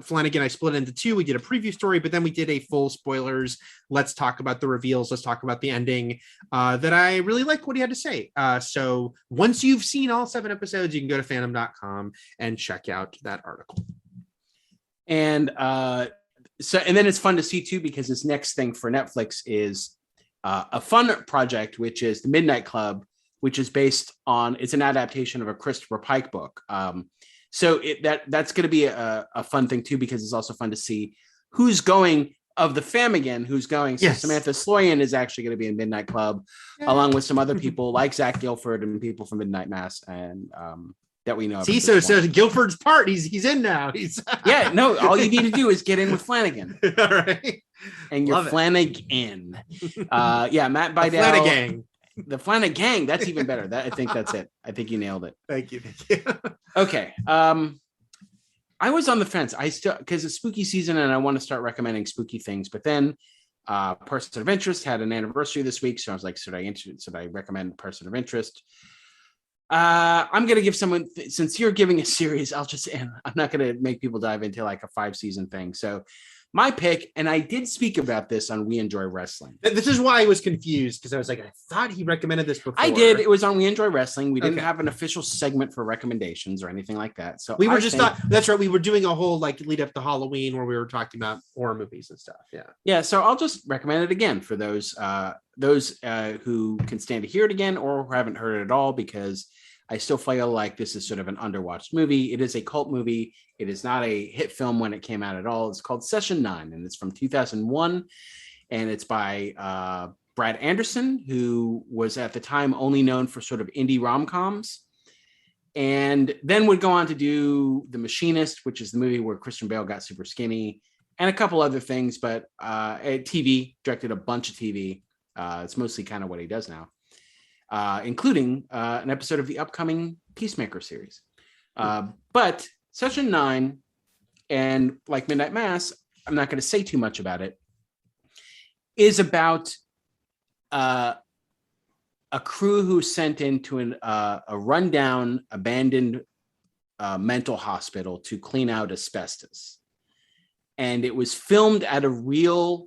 Flanagan, I split it into 2. We did a preview story, but then we did a full spoilers. Let's talk about the reveals. Let's talk about the ending. That I really like what he had to say. So once you've seen all 7 episodes, you can go to fandom.com and check out that article. And and then it's fun to see too, because this next thing for Netflix is a fun project, which is the Midnight Club, which is it's an adaptation of a Christopher Pike book. So that's going to be a fun thing too, because it's also fun to see who's going of the fam again, who's going. So Samantha Sloyan is actually going to be in Midnight Club, along with some other people like Zach Gilford and people from Midnight Mass, and that we know. See, so Gilford's part, he's in now. All you need to do is get in with Flanagan. All right. And you're Flanagan. Matt Bydell. Flanagan. The Flanagan, that's even better. I think that's it. I think you nailed it. Thank you. Okay. I was on the fence. Because it's spooky season and I want to start recommending spooky things. But then Person of Interest had an anniversary this week. So I was like, should I recommend Person of Interest? I'm going to give someone, since you're giving a series, I'm not going to make people dive into like a 5-season thing. So my pick, and I did speak about this on We Enjoy Wrestling. This is why I was confused, because I was like, I thought he recommended this before. I did. It was on We Enjoy Wrestling. We didn't have an official segment for recommendations or anything like that. So we were that's right. We were doing a whole lead up to Halloween where we were talking about horror movies and stuff. Yeah. Yeah. So I'll just recommend it again for those who can stand to hear it again or who haven't heard it at all, because I still feel like this is sort of an underwatched movie. It is a cult movie. It is not a hit film when it came out at all. It's called Session 9, and it's from 2001, and it's by Brad Anderson, who was at the time only known for sort of indie rom-coms, and then would go on to do The Machinist, which is the movie where Christian Bale got super skinny, and a couple other things, but TV, directed a bunch of TV. It's mostly kind of what he does now. Including an episode of the upcoming Peacemaker series. But Session 9, and like Midnight Mass, I'm not going to say too much about it, is about a crew who's sent into a rundown, abandoned mental hospital to clean out asbestos. And it was filmed at a real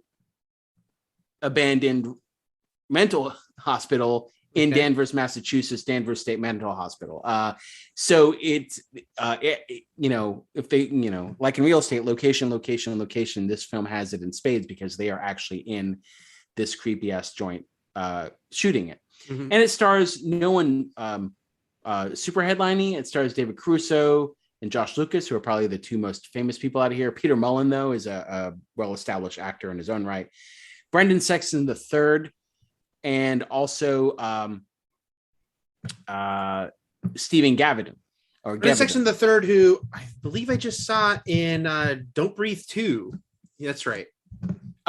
abandoned mental hospital in Danvers, Massachusetts, Danvers State Mental Hospital. So it's, if they, like in real estate, location, this film has it in spades because they are actually in this creepy ass joint shooting it. Mm-hmm. And it stars no one super headlining. It stars David Caruso and Josh Lucas, who are probably the 2 most famous people out of here. Peter Mullen, though, is a well-established actor in his own right. Brendan Sexton III, and also Stephen Gavin. Section the Third, who I believe I just saw in Don't Breathe 2. Yeah, that's right.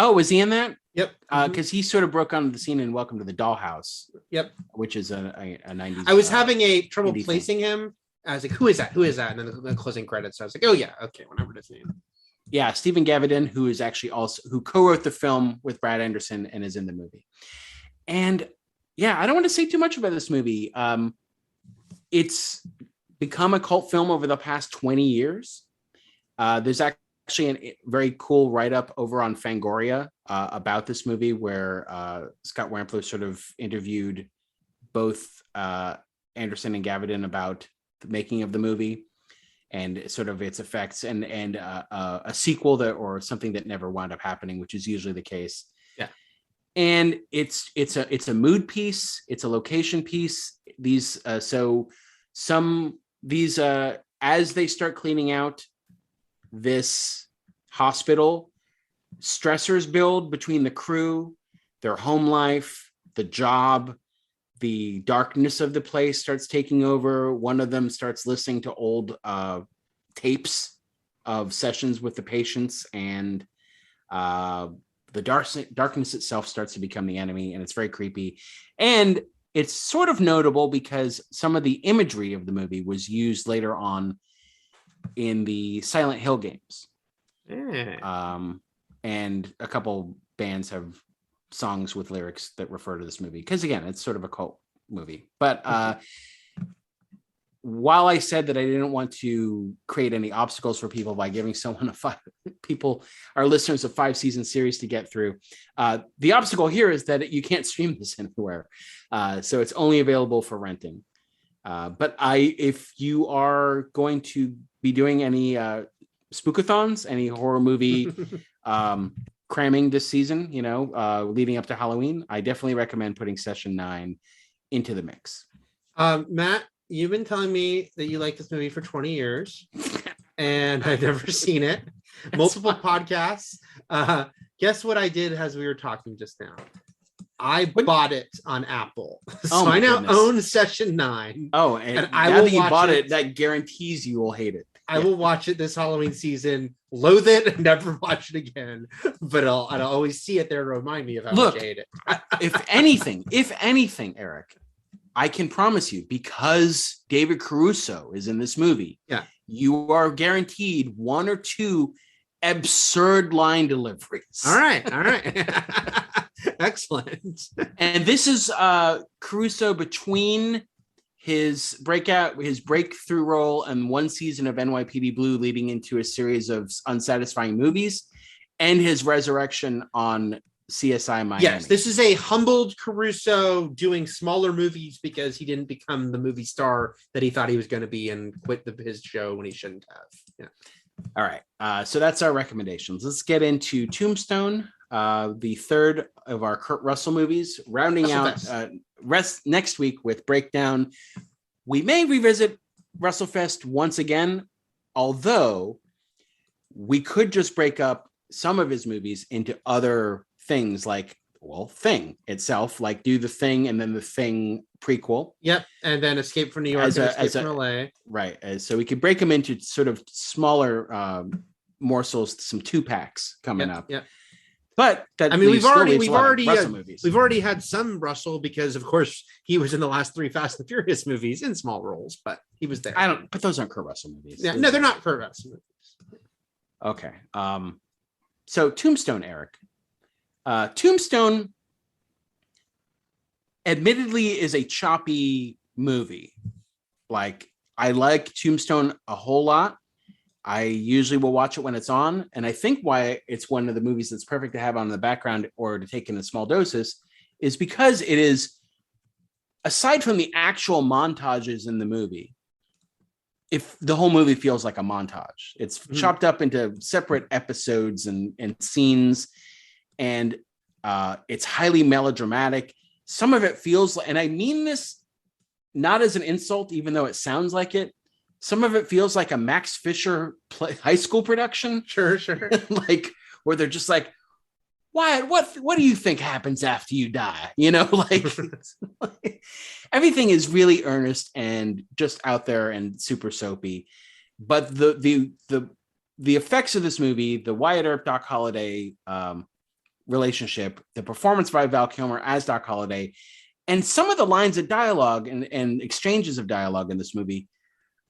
Oh, was he in that? Yep. Because he sort of broke onto the scene in Welcome to the Dollhouse. Yep. Which is a 90s. I was having a trouble indie placing him. I was like, who is that? Who is that? And then the closing credits. I was like, oh yeah, okay, whenever his name. Yeah, Stephen Gavin, who is actually also who co-wrote the film with Brad Anderson and is in the movie. And yeah, I don't want to say too much about this movie. It's become a cult film over the past 20 years. There's actually a very cool write-up over on Fangoria about this movie where Scott Wampler sort of interviewed both Anderson and Gavin about the making of the movie and sort of its effects and a sequel that or something that never wound up happening, which is usually the case. Yeah. And it's a mood piece. It's a location piece. As they start cleaning out this hospital, stressors build between the crew, their home life, the job, the darkness of the place starts taking over. One of them starts listening to old tapes of sessions with the patients, and the darkness itself starts to become the enemy, and it's very creepy. And it's sort of notable because some of the imagery of the movie was used later on in the Silent Hill games. And a couple bands have songs with lyrics that refer to this movie because, again, it's sort of a cult movie. But while I said that I didn't want to create any obstacles for people by giving someone our listeners, a 5-season series to get through, the obstacle here is that you can't stream this anywhere. So it's only available for renting. But if you are going to be doing any spookathons, any horror movie cramming this season, leading up to Halloween, I definitely recommend putting Session 9 into the mix. Matt, you've been telling me that you like this movie for 20 years and I've never seen it. Multiple podcasts. Guess what I did as we were talking just now? I bought it on Apple. So I now own Session 9. Oh, and now that you bought it, that guarantees you will hate it. I will watch it this Halloween season, loathe it, and never watch it again. But I'll always see it there to remind me of how much I hate it. if anything, Eric, I can promise you, because David Caruso is in this movie, you are guaranteed 1 or 2 absurd line deliveries. All right. Excellent. And this is Caruso between his breakthrough role and 1 season of NYPD Blue leading into a series of unsatisfying movies and his resurrection on CSI Miami. Yes, this is a humbled Caruso doing smaller movies because he didn't become the movie star that he thought he was going to be and quit his show when he shouldn't have. Yeah. All right. So that's our recommendations. Let's get into Tombstone, the third of our Kurt Russell movies, rounding out next week with Breakdown. We may revisit WrestleFest once again, although we could just break up some of his movies into other things like, Thing itself, like do the Thing and then the Thing prequel. Yep. And then Escape from New York and Escape from LA. Right. So we could break them into sort of smaller morsels, some 2-packs coming up. Yeah. But that we've already had some Russell because of course he was in the last 3 Fast and Furious movies in small roles, but he was there. But those aren't Kurt Russell movies. Yeah, no, they're not Kurt Russell movies. Okay. So Tombstone, Eric. Tombstone admittedly is a choppy movie. Like, I like Tombstone a whole lot. I usually will watch it when it's on. And I think why it's one of the movies that's perfect to have on in the background or to take in small doses is because it is, aside from the actual montages in the movie, if the whole movie feels like a montage, it's chopped up into separate episodes and scenes, and it's highly melodramatic. Some of it feels like, and I mean this not as an insult, even though it sounds like it, some of it feels like a Max Fisher high school production. Sure. Like, where they're just like, what do you think happens after you die? Like everything is really earnest and just out there and super soapy. But the effects of this movie, the Wyatt Earp, Doc Holliday relationship, the performance by Val Kilmer as Doc Holliday, and some of the lines of dialogue and exchanges of dialogue in this movie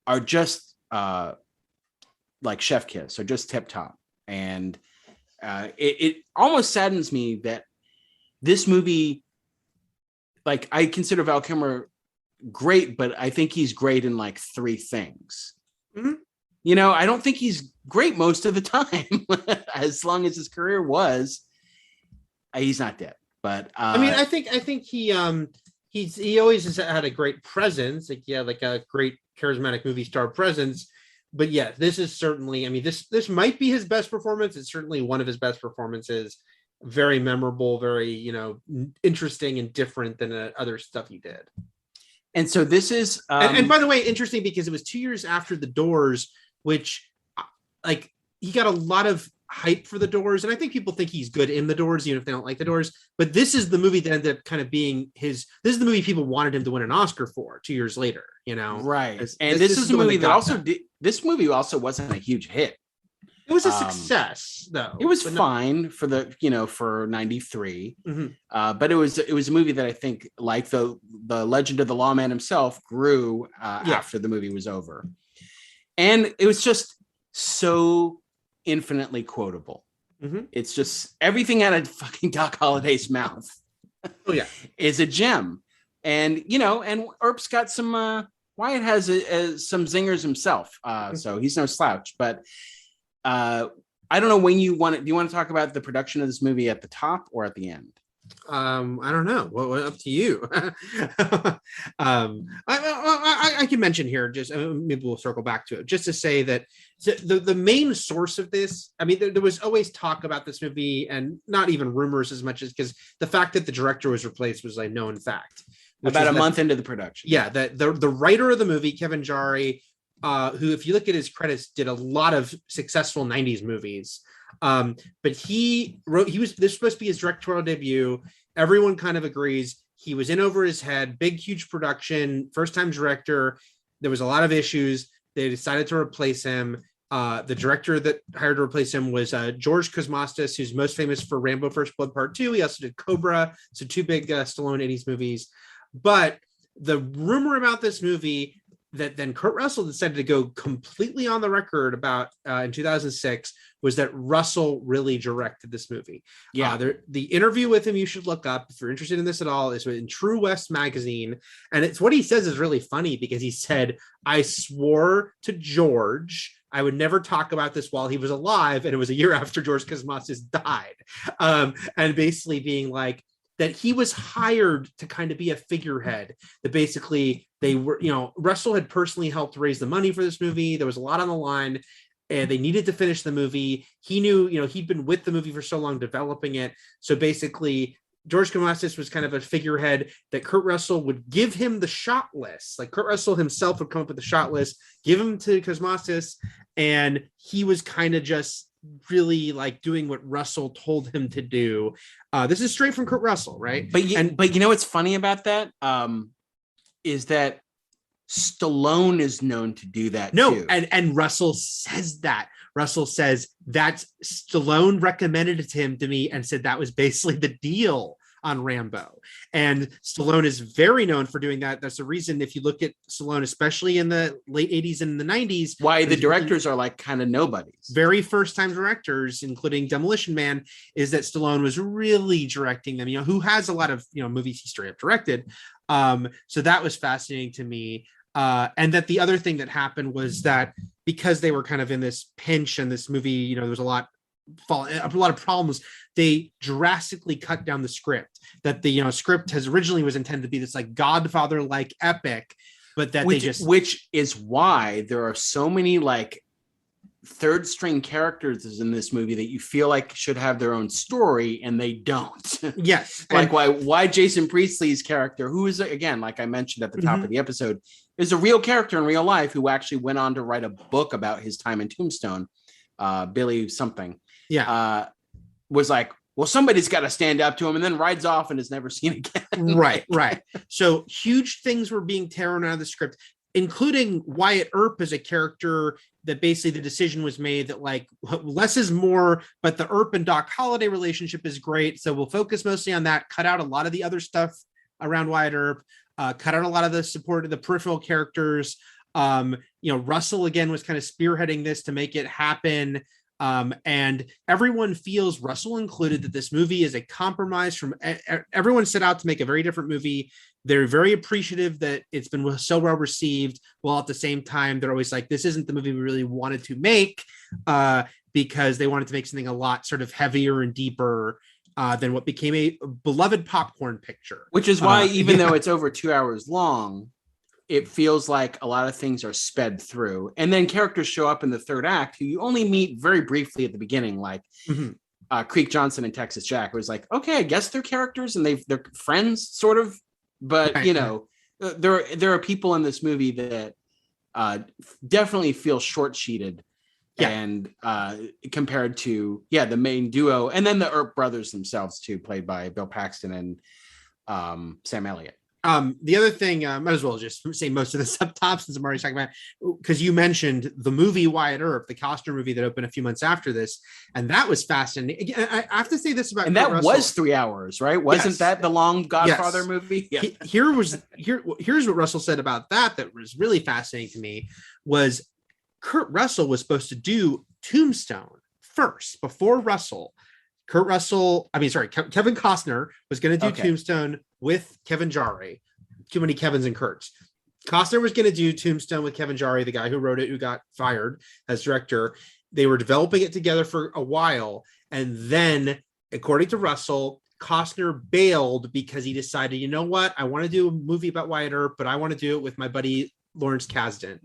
are just like chef kiss, or just tip top. And it almost saddens me that this movie, like, I consider Val Kilmer great, but I think he's great in like 3 things. Mm-hmm. You know, I don't think he's great most of the time. As long as his career was, he's not dead. But I mean, I think he always has had a great presence, like a great charismatic movie star presence. But yeah, this is certainly, I mean, this might be his best performance. It's certainly one of his best performances. Very memorable, very, you know, interesting and different than other stuff he did. And so this is, and by the way, interesting because it was 2 years after The Doors, which, like, he got a lot of hype for The Doors, and I think people think he's good in The Doors, even if they don't like The Doors. But this is the movie that ended up kind of being his. This is the movie people wanted him to win an Oscar for 2 years later. You know, right? And this is a movie that also did. This movie also wasn't a huge hit. It was a success, though. It was fine for the, you know, for 93. Mm-hmm. But it was a movie that I think, like the Legend of the Lawman himself, grew after the movie was over. And it was just so infinitely quotable. Mm-hmm. It's just everything out of fucking Doc Holliday's mouth. Oh yeah, is a gem. And, you know, and Earp's got some, Wyatt has some zingers himself. So he's no slouch, but I don't know when you want it. Do you want to talk about the production of this movie at the top or at the end? I don't know. Well, up to you. I can mention here, just maybe we'll circle back to it, just to say that the main source of this, I mean, there was always talk about this movie, and not even rumors as much as, because the fact that the director was replaced was a known fact. About a month into the production. Yeah, the writer of the movie, Kevin Jarre, who, if you look at his credits, did a lot of successful 90s movies. But this was supposed to be his directorial debut. Everyone kind of agrees he was in over his head, big, huge production, first time director. There was a lot of issues. They decided to replace him. The director that hired to replace him was George Cosmastos, who's most famous for Rambo First Blood Part 2. He also did Cobra. So 2 big Stallone 80s movies. But the rumor about this movie that then Kurt Russell decided to go completely on the record about in 2006 was that Russell really directed this movie. Yeah, the interview with him you should look up if you're interested in this at all is in True West magazine, and it's what he says is really funny because he said, "I swore to George I would never talk about this while he was alive," and it was a year after George Cosmastos died, and basically being like, that he was hired to kind of be a figurehead, that basically they were, you know, Russell had personally helped raise the money for this movie. There was a lot on the line and they needed to finish the movie. He knew, you know, he'd been with the movie for so long developing it. So basically George Cosmastos was kind of a figurehead that Kurt Russell would give him the shot list. Like Kurt Russell himself would come up with the shot list, give him to Cosmastos, and he was kind of just really like doing what Russell told him to do. This is straight from Kurt Russell, right? But you know what's funny about that is that Stallone is known to do that too. And Russell says that. Russell says that Stallone recommended it to him to me and said that was basically the deal on Rambo. And Stallone is very known for doing that. That's the reason, if you look at Stallone, especially in the late 80s and the 90s, why the directors are like kind of nobodies. Very first time directors, including Demolition Man, is that Stallone was really directing them, you know, who has a lot of, you know, movies he straight up directed. So that was fascinating to me. And that the other thing that happened was that because they were kind of in this pinch and this movie, you know, there was a lot of problems, they drastically cut down the script. That the, you know, script has originally was intended to be this like Godfather-like epic, but that which is why there are so many like third string characters in this movie that you feel like should have their own story and they don't. Yes. Like why Jason Priestley's character, who is, again, like I mentioned at the top of the episode, is a real character in real life who actually went on to write a book about his time in Tombstone, Billy something. Yeah. Was like, well, somebody's got to stand up to him, and then rides off and is never seen again. Right. So huge things were being torn out of the script. including Wyatt Earp as a character that basically the decision was made that like less is more, but the Earp and Doc Holliday relationship is great. So we'll focus mostly on that, cut out a lot of the other stuff around Wyatt Earp, cut out a lot of the support of the peripheral characters. Russell again was kind of spearheading this to make it happen. And everyone feels, Russell included, that this movie is a compromise from everyone set out to make a very different movie. They're very appreciative that it's been so well received, while at the same time, they're always like, this isn't the movie we really wanted to make, because they wanted to make something a lot sort of heavier and deeper than what became a beloved popcorn picture. Which is why, even though it's over 2 hours long, it feels like a lot of things are sped through. And then characters show up in the third act who you only meet very briefly at the beginning, like Creek Johnson and Texas Jack. It was like, okay, I guess they're characters and they're friends, sort of. But, there are people in this movie that definitely feel short-sheeted and compared to, the main duo. And then the Earp brothers themselves, too, played by Bill Paxton and Sam Elliott. The other thing, might as well just say most of the subtops since I'm already talking about, because you mentioned the movie Wyatt Earp, the Costner movie that opened a few months after this, and that was fascinating. Again, I have to say this about, and Kurt that Russell. was 3 hours, right? Wasn't that the long Godfather movie? Yeah. Here's what Russell said about that was really fascinating to me. Was Kurt Russell was supposed to do Tombstone first before Russell. Kevin Costner was going to do Tombstone with Kevin Jarre. Too many Kevins and Kurts. Costner was going to do Tombstone with Kevin Jarre, the guy who wrote it, who got fired as director. They were developing it together for a while. And then, according to Russell, Costner bailed because he decided, you know what? I want to do a movie about Wyatt Earp, but I want to do it with my buddy Lawrence Kasdan.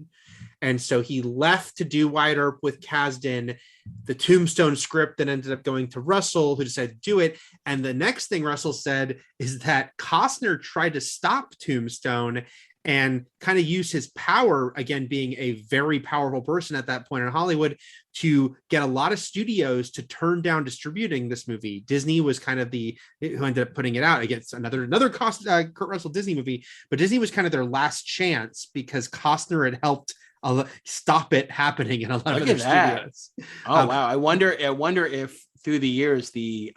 And so he left to do Wyatt Earp with Kasdan. The Tombstone script then ended up going to Russell, who decided to do it. And the next thing Russell said is that Costner tried to stop Tombstone and kind of use his power, again, being a very powerful person at that point in Hollywood, to get a lot of studios to turn down distributing this movie. Disney was kind of who ended up putting it out against another Kurt Russell Disney movie, but Disney was kind of their last chance because Costner had helped stop it happening in a lot of other studios. Oh wow! I wonder if through the years the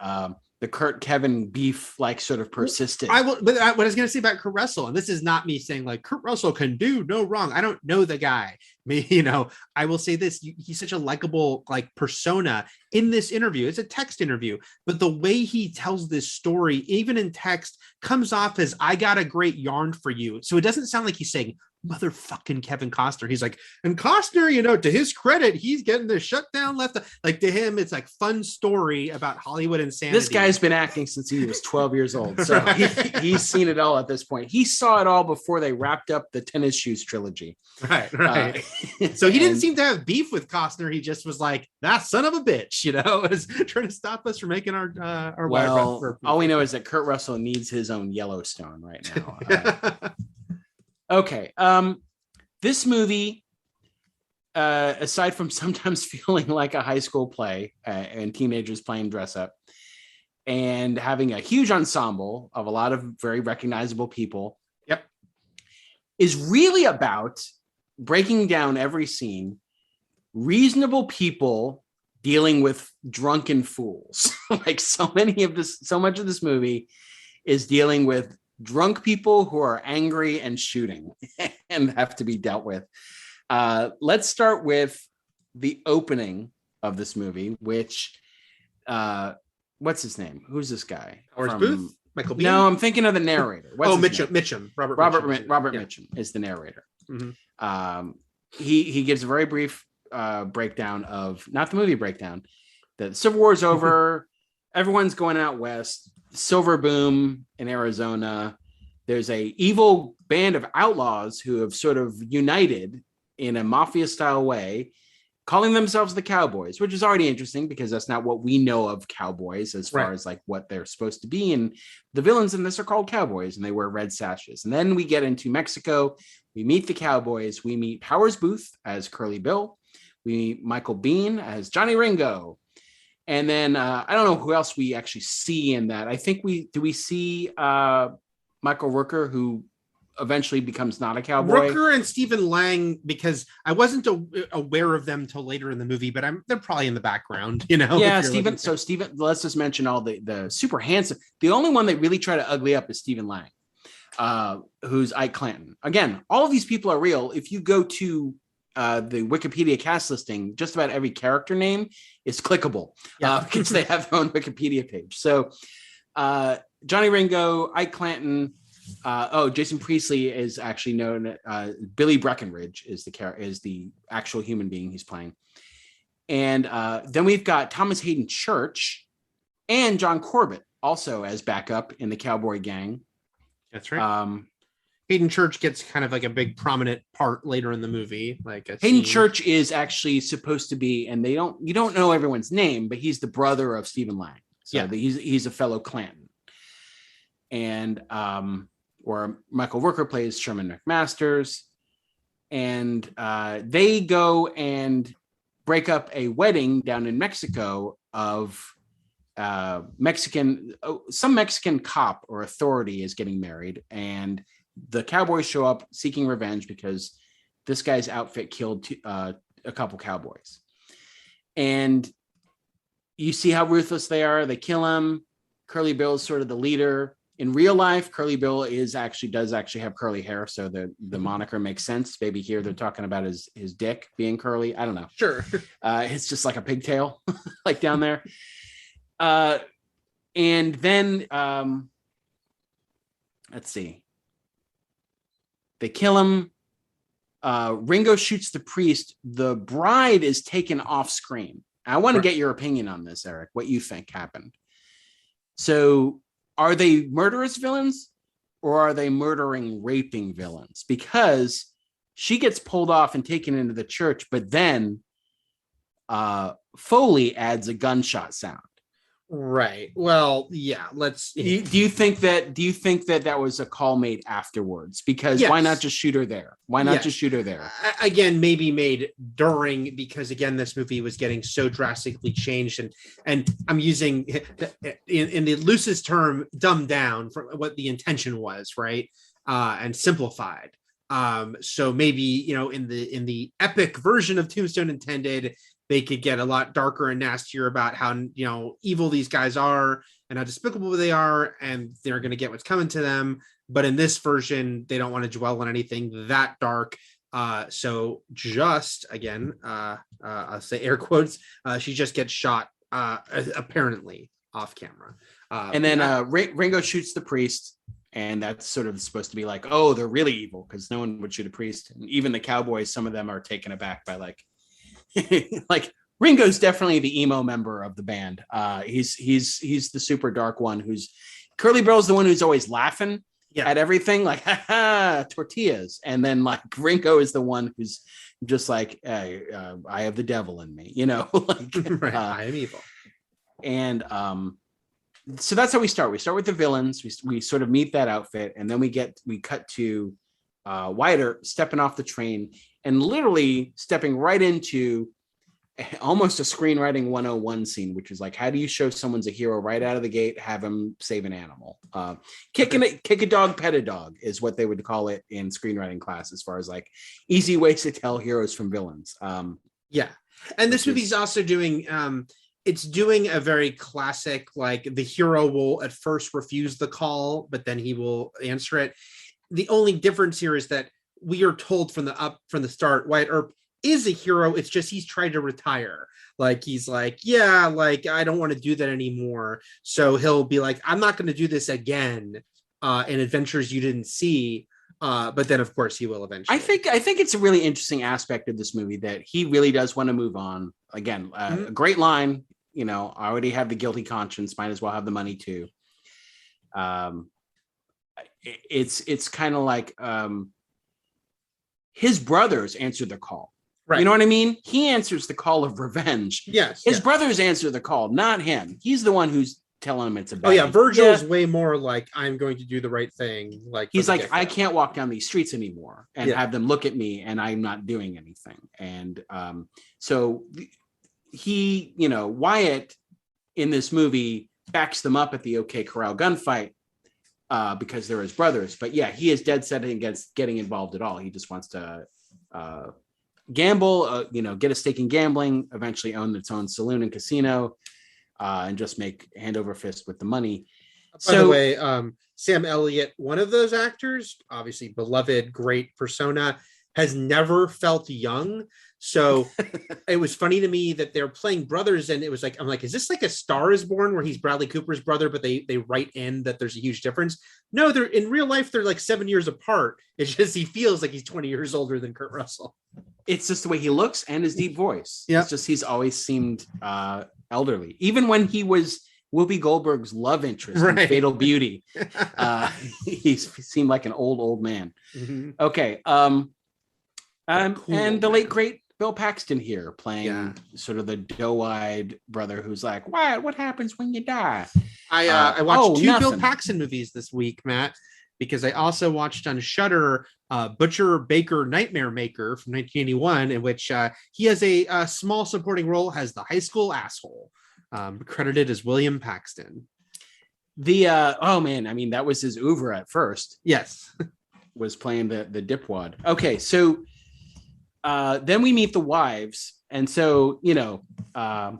Kurt Kevin beef sort of persisted. What I was going to say about Kurt Russell, and this is not me saying Kurt Russell can do no wrong. I don't know the guy. I will say this: he's such a likable persona in this interview. It's a text interview, but the way he tells this story, even in text, comes off as "I got a great yarn for you." So it doesn't sound like he's saying motherfucking Kevin Costner. He's like, and Costner, to his credit, he's getting the shutdown left. To him, it's fun story about Hollywood insanity. This guy's been acting since he was 12 years old. So he's seen it all at this point. He saw it all before they wrapped up the Tennis Shoes trilogy. Right. So he didn't seem to have beef with Costner. He just was like, that son of a bitch, is trying to stop us from making our all we know is that Kurt Russell needs his own Yellowstone right now. Okay. This movie, aside from sometimes feeling like a high school play and teenagers playing dress up and having a huge ensemble of a lot of very recognizable people, is really about breaking down every scene, reasonable people dealing with drunken fools. So much of this movie is dealing with drunk people who are angry and shooting and have to be dealt with. Let's start with the opening of this movie, which, what's his name? Who's this guy? Horace Booth? Michael Biehn? No, I'm thinking of the narrator. Mitchum. Robert Mitchum is the narrator. Mm-hmm. He gives a very brief breakdown of, not the movie breakdown, the Civil War's over, everyone's going out west, silver boom in Arizona. There's a evil band of outlaws who have sort of united in a mafia style way, calling themselves the Cowboys, which is already interesting because that's not what we know of cowboys as far as what they're supposed to be. And the villains in this are called cowboys and they wear red sashes. And then we get into Mexico. We meet the Cowboys. We meet Powers Booth as Curly Bill. We meet Michael Biehn as Johnny Ringo. And then I don't know who else we actually see in that. I think we see Michael Rooker, who eventually becomes not a cowboy. Rooker and Stephen Lang, because I wasn't aware of them till later in the movie, but they're probably in the background, Yeah, Stephen. So Stephen, let's just mention all the super handsome. The only one they really try to ugly up is Stephen Lang, who's Ike Clanton. Again, all of these people are real. If you go to the Wikipedia cast listing, just about every character name is clickable because they have their own Wikipedia page. So Johnny Ringo, Ike Clanton. Jason Priestley is actually known. Billy Breckenridge is the actual human being he's playing, and then we've got Thomas Hayden Church and John Corbett also as backup in the cowboy gang. That's right. Hayden Church gets kind of like a big prominent part later in the movie. Hayden Church is actually supposed to be, and you don't know everyone's name, but he's the brother of Stephen Lang. So he's a fellow Clanton, and where Michael Rooker plays Sherman McMasters, and they go and break up a wedding down in Mexico of some Mexican cop or authority is getting married, and the cowboys show up seeking revenge because this guy's outfit killed a couple cowboys, and you see how ruthless they are. They kill him. Curly Bill's sort of the leader. In real life, Curly Bill does actually have curly hair, so the moniker makes sense. Maybe here they're talking about his dick being curly. I don't know. Sure. It's just like a pigtail, like down there. And then let's see. They kill him. Ringo shoots the priest. The bride is taken off screen. I want to get your opinion on this, Eric. What you think happened? So, are they murderous villains or are they murdering, raping villains? Because she gets pulled off and taken into the church, but then Foley adds a gunshot sound. Right. Well, yeah. Do you think that was a call made afterwards? Because why not just shoot her there? Why not just shoot her there? Again, maybe made during, because again, this movie was getting so drastically changed, and I'm using in the loosest term, dumbed down from what the intention was, right? And simplified. So maybe in the epic version of Tombstone intended, they could get a lot darker and nastier about how evil these guys are and how despicable they are, and they're going to get what's coming to them. But in this version, they don't want to dwell on anything that dark. So just again, I'll say air quotes. She just gets shot, apparently off camera, and then Ringo shoots the priest. And that's sort of supposed to be like, oh, they're really evil because no one would shoot a priest. And even the cowboys, some of them are taken aback by like Ringo's definitely the emo member of the band. He's the super dark one who's Curly Bill's the one who's always laughing at everything, like ha ha tortillas. And then like Ringo is the one who's just like, hey, I have the devil in me, right. I am evil. And so that's how we start. We start with the villains. We sort of meet that outfit, and then we cut to Wyatt Earp stepping off the train and literally stepping right into almost a screenwriting 101 scene, which is like, how do you show someone's a hero right out of the gate, have him save an animal? Kick a dog, pet a dog is what they would call it in screenwriting class, as far as like easy ways to tell heroes from villains. And this movie's also doing it's doing a very classic, like the hero will at first refuse the call, but then he will answer it. The only difference here is that we are told from the start, Wyatt Earp is a hero. It's just he's trying to retire. Like he's like, yeah, like I don't want to do that anymore. So he'll be like, I'm not going to do this again in adventures you didn't see. But then of course he will eventually. I think it's a really interesting aspect of this movie that he really does want to move on. Again, a great line. I already have the guilty conscience. Might as well have the money too. It's kind of like his brothers answer the call. Right. You know what I mean? He answers the call of revenge. Yes. His brothers answer the call, not him. He's the one who's telling him it's a bad. Oh yeah, Virgil's way more like, I'm going to do the right thing. Like he's like, I can't walk down these streets anymore and have them look at me and I'm not doing anything. And so he, Wyatt in this movie backs them up at the OK Corral gunfight. because they're his brothers. But yeah, he is dead set against getting involved at all. He just wants to gamble, get a stake in gambling, eventually own its own saloon and casino, and just make hand over fist with the money. By the way, Sam Elliott, one of those actors, obviously beloved, great persona, has never felt young. So it was funny to me that they're playing brothers, and it was like, I'm like, is this like A Star Is Born where he's Bradley Cooper's brother, but they write in that there's a huge difference? No, they're in real life, they're like 7 years apart. It's just he feels like he's 20 years older than Kurt Russell. It's just the way he looks and his deep voice. Yeah. It's just he's always seemed elderly. Even when he was Whoopi Goldberg's love interest in Fatal Beauty, he seemed like an old man. Mm-hmm. Okay. Cool. And the late great Bill Paxton here playing sort of the doe-eyed brother who's like, what happens when you die? I watched two nothing. Bill Paxton movies this week, Matt, because I also watched on Shudder Butcher Baker Nightmare Maker from 1981, in which he has a small supporting role as the high school asshole, credited as William Paxton. That was his oeuvre at first. Yes. Was playing the dipwad. Okay, so then we meet the wives, and so Dana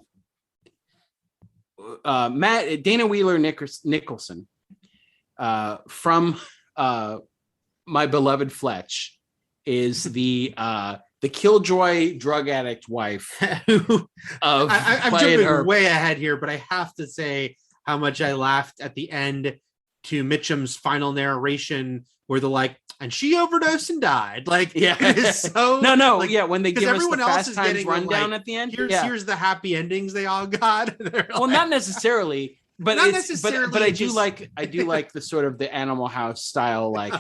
Wheeler Nicholson from My Beloved Fletch is the killjoy drug addict wife. I'm jumping way ahead here, but I have to say how much I laughed at the end to Mitchum's final narration, where they're like, and she overdosed and died. Like, yeah, it is so when they give us the Fast Times rundown at the end. Here's the happy endings they all got. Not necessarily, but but I do like the sort of the Animal House style. Like,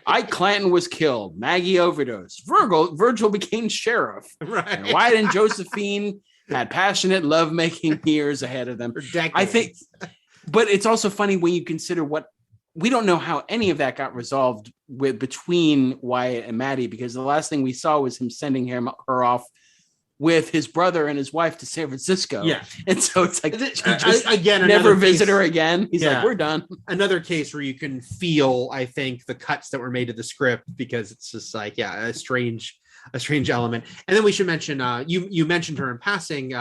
Ike Clanton was killed, Maggie overdosed, Virgil became sheriff, right? And Wyatt and Josephine had passionate lovemaking years ahead of them. I think, but it's also funny when you consider what. We don't know how any of that got resolved between Wyatt and Maddie, because the last thing we saw was him sending her off with his brother and his wife to San Francisco. Yeah. And so it's like, again, never visit her again. He's like, we're done. Another case where you can feel, I think, the cuts that were made to the script, because it's just like, a strange element. And then we should mention, you mentioned her in passing,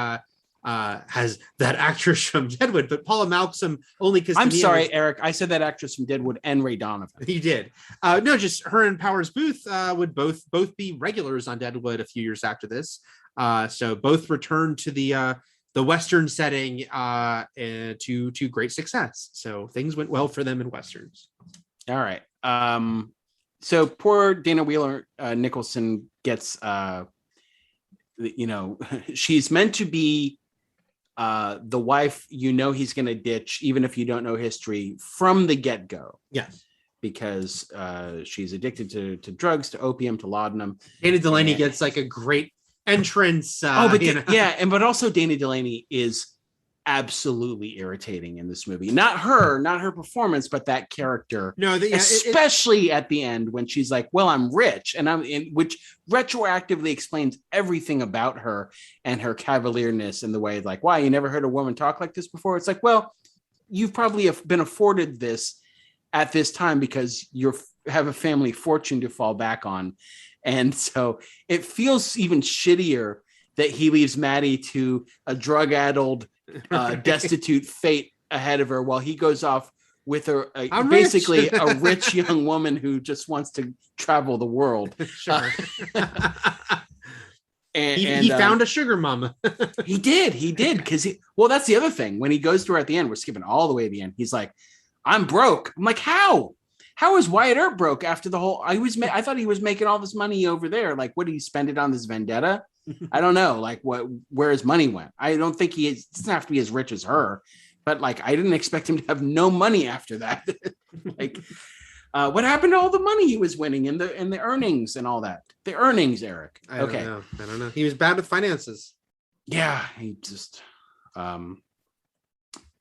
has that actress from Deadwood, but Paula Malcolm only because I'm sorry, Eric, I said that actress from Deadwood and Ray Donovan. He did. No, just her and Powers Booth would both be regulars on Deadwood a few years after this. So both returned to the Western setting to great success. So things went well for them in Westerns. All right. So poor Dana Wheeler Nicholson gets she's meant to be the wife he's going to ditch, even if you don't know history from the get-go. Yes. Because she's addicted to drugs, to opium, to laudanum. Dana Delaney gets like a great entrance. But also Dana Delaney is absolutely irritating in this movie. Not her performance, but that character. No, especially at the end when she's like, "Well, I'm rich," which retroactively explains everything about her and her cavalierness in the way like, "Why, you never heard a woman talk like this before?" It's like, well, you've probably been afforded this at this time because you have a family fortune to fall back on, and so it feels even shittier that he leaves Maddie to a drug-addled, destitute fate ahead of her while he goes off with basically a rich young woman who just wants to travel the world. Sure. And he found a sugar mama. he did because that's the other thing. When he goes to her at the end, we're skipping all the way to the end. He's like, "I'm broke." I'm like, how is Wyatt Earp broke after the whole? I thought he was making all this money over there. Like, what did he spend it on, this vendetta? I don't know, like where his money went. I don't think he doesn't have to be as rich as her, but like I didn't expect him to have no money after that. Like, what happened to all the money he was winning and the earnings and all that? The earnings, Eric. I don't know. He was bad with finances. Yeah, he just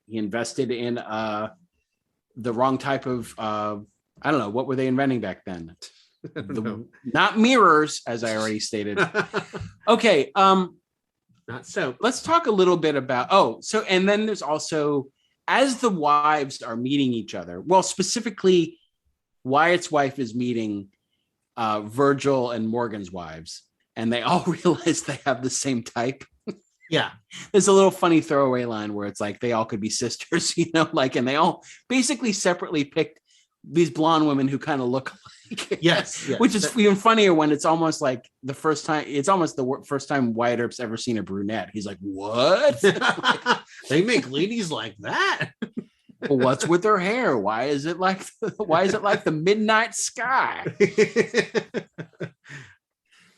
he invested in the wrong type of I don't know, what were they inventing back then? Not mirrors, as I already stated. Okay, not so. Let's talk a little bit about and then there's also as the wives are meeting each other, well, specifically Wyatt's wife is meeting Virgil and Morgan's wives, and they all realize they have the same type. Yeah. There's a little funny throwaway line where it's like they all could be sisters, and they all basically separately picked these blonde women who kind of look alike. Yes. Which is even funnier when it's almost like the first time Wyatt Earp's ever seen a brunette. He's like, what? They make ladies like that. What's with her hair? Why is it like the midnight sky?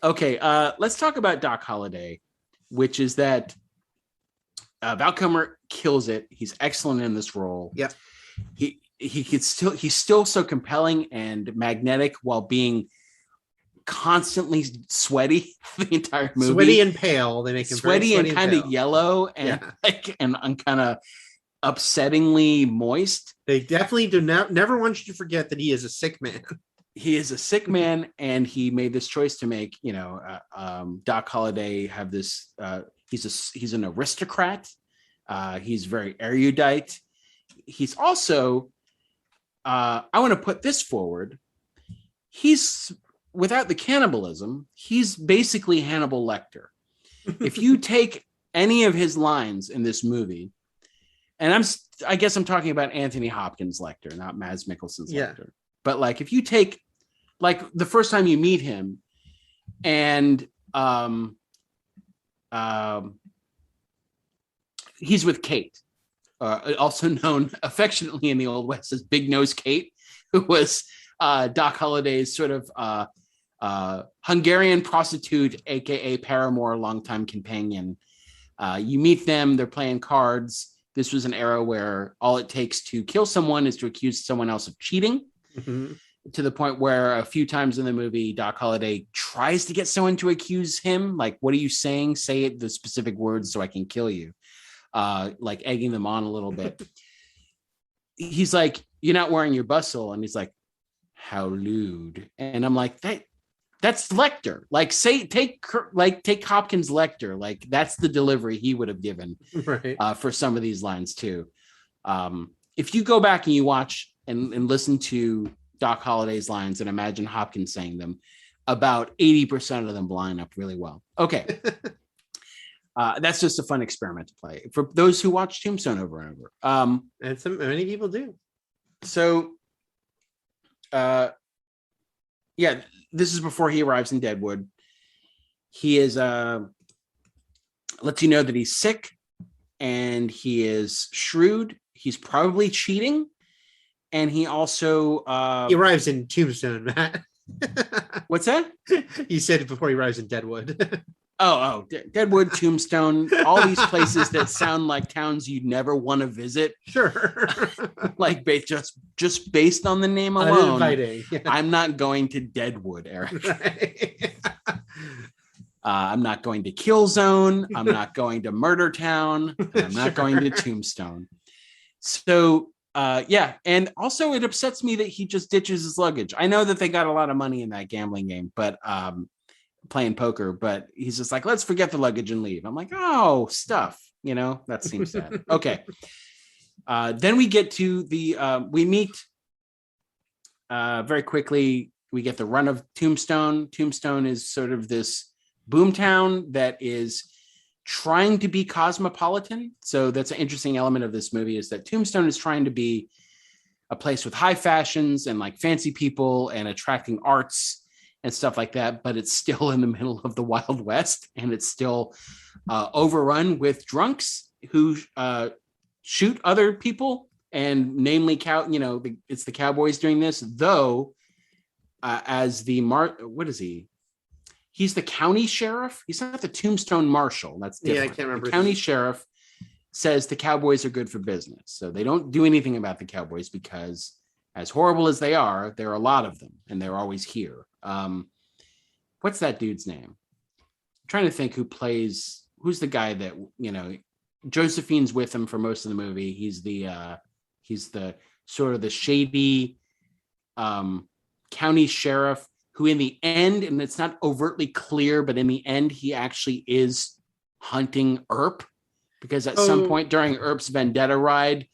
Okay, let's talk about Doc Holliday, which is that Val Kilmer kills it. He's excellent in this role. Yep. He's still so compelling and magnetic while being constantly sweaty the entire movie. Sweaty and pale. They make him sweaty and kind of yellow and and kind of upsettingly moist. They definitely do never want you to forget that he is a sick man. He is a sick man, and he made this choice to make Doc Holliday have this. He's an aristocrat. He's very erudite. He's also. I want to put this forward. He's without the cannibalism. He's basically Hannibal Lecter. If you take any of his lines in this movie, and I guess I'm talking about Anthony Hopkins Lecter, not Mads Mikkelsen's Lecter. But like, if you take like the first time you meet him, and he's with Kate, also known affectionately in the Old West as Big Nose Kate, who was Doc Holliday's sort of Hungarian prostitute, aka paramour, longtime companion. You meet them; they're playing cards. This was an era where all it takes to kill someone is to accuse someone else of cheating, to the point where a few times in the movie, Doc Holliday tries to get someone to accuse him. Like, what are you saying? Say it, the specific words so I can kill you. Like egging them on a little bit. He's like, you're not wearing your bustle. And he's like, how lewd. And I'm like, that's Lecter. Like, take Hopkins Lecter. Like, that's the delivery he would have given for some of these lines too. If you go back and you watch and listen to Doc Holliday's lines and imagine Hopkins saying them, about 80% of them line up really well. Okay. That's just a fun experiment to play for those who watch Tombstone over and over. And many people do. So, this is before he arrives in Deadwood. He is lets you know that he's sick and he is shrewd. He's probably cheating, and he also he arrives in Tombstone, Matt. What's that? He said it before he arrives in Deadwood. Deadwood, Tombstone, all these places that sound like towns you'd never want to visit. Sure. Like just based on the name alone. Yeah. I'm not going to Deadwood, Eric. Right. I'm not going to Kill Zone. I'm not going to Murder Town. I'm not going to Tombstone. So, and also it upsets me that he just ditches his luggage. I know that they got a lot of money in that gambling game, but playing poker, but he's just like, let's forget the luggage and leave. I'm like, oh, stuff, that seems sad. Okay. Then we get to we meet very quickly. We get the run of Tombstone. Tombstone is sort of this boomtown that is trying to be cosmopolitan. So that's an interesting element of this movie, is that Tombstone is trying to be a place with high fashions and like fancy people and attracting arts and stuff like that, but it's still in the middle of the Wild West, and it's still overrun with drunks who shoot other people, and namely it's the cowboys doing this, though as the what is he? He's the county sheriff. He's not the Tombstone marshal. That's different. Yeah, I can't remember. The county sheriff says the cowboys are good for business, so they don't do anything about the cowboys because, as horrible as they are, there are a lot of them, and they're always here. What's that dude's name? I'm trying to think who's the guy that, Josephine's with him for most of the movie. He's the sort of the shady county sheriff who in the end, and it's not overtly clear, but in the end, he actually is hunting Earp, because at some point during Earp's vendetta ride,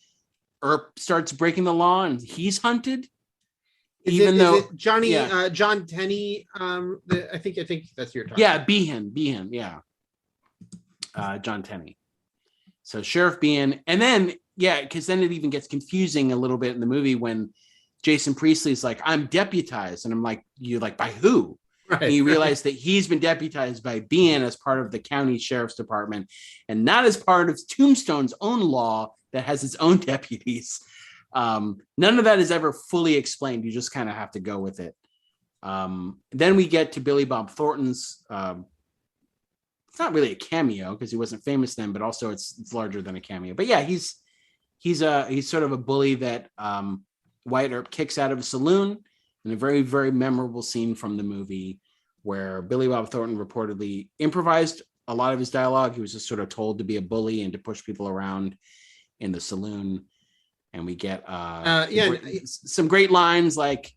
Earp starts breaking the law and he's hunted. Is it Johnny, John Tenney? I think that's your talking. Yeah, Behan, yeah. John Tenney. So Sheriff Behan, and then because then it even gets confusing a little bit in the movie when Jason Priestley's like, I'm deputized, and I'm like, you're like, by who? Right. And you realize that he's been deputized by Behan as part of the county sheriff's department, and not as part of Tombstone's own law that has its own deputies. None of that is ever fully explained. You just kind of have to go with it. Then we get to Billy Bob Thornton's. It's not really a cameo because he wasn't famous then, but also it's larger than a cameo. But yeah, he's sort of a bully that Wyatt Earp kicks out of a saloon in a very, very memorable scene from the movie where Billy Bob Thornton reportedly improvised a lot of his dialogue. He was just sort of told to be a bully and to push people around in the saloon. And we get some great lines like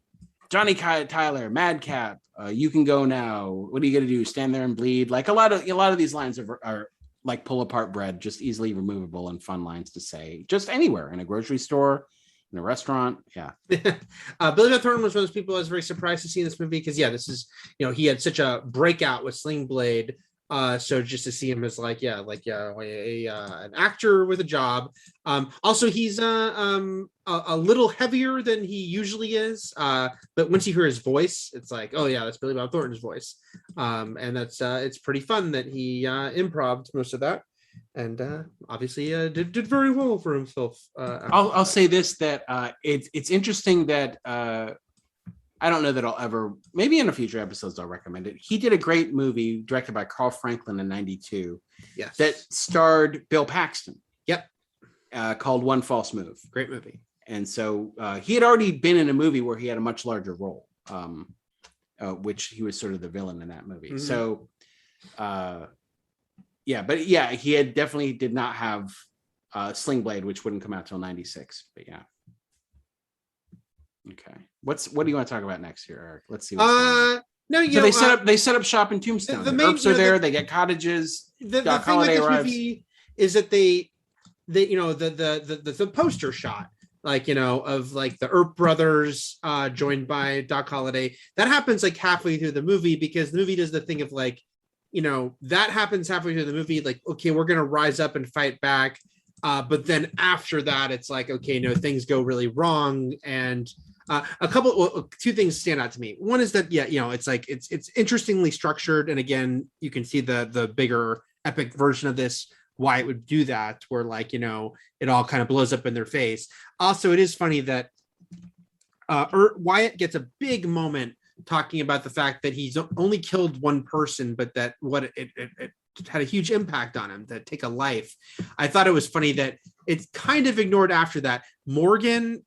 Johnny Tyler, Madcap, you can go now. What are you going to do? Stand there and bleed? Like a lot of these lines are like pull apart bread, just easily removable and fun lines to say just anywhere, in a grocery store, in a restaurant. Yeah. Billy Bob Thornton was one of those people I was very surprised to see in this movie because this is, he had such a breakout with Sling Blade. So just to see him as an actor with a job. Also, he's a little heavier than he usually is. But once you hear his voice, it's like, oh yeah, that's Billy Bob Thornton's voice. And that's it's pretty fun that he improv'd most of that, and obviously did very well for himself. I'll say this, that it's interesting that. I don't know that I'll ever, maybe in a future episodes I'll recommend it. He did a great movie directed by Carl Franklin in 92. Yes. That starred Bill Paxton. Yep. Called One False Move. Great movie. And so he had already been in a movie where he had a much larger role, which he was sort of the villain in that movie. Mm-hmm. So, he had definitely did not have Sling Blade, which wouldn't come out till 96. But yeah. Okay. What do you want to talk about next here, Eric? Let's see. So they set up shop in Tombstone. The Earps are there. They get cottages. The thing with this movie is that they the poster shot, of the Earp brothers joined by Doc Holliday. That happens like halfway through the movie because the movie does the thing of that happens halfway through the movie. Like, okay, we're gonna rise up and fight back. But then after that, it's like, okay, no, things go really wrong. And two things stand out to me. One is that, it's like, it's interestingly structured. And again, you can see the bigger epic version of this, why it would do that, where it all kind of blows up in their face. Also, it is funny that Wyatt gets a big moment talking about the fact that he's only killed one person, but that it had a huge impact on him, that take a life. I thought it was funny that it's kind of ignored after that. Morgan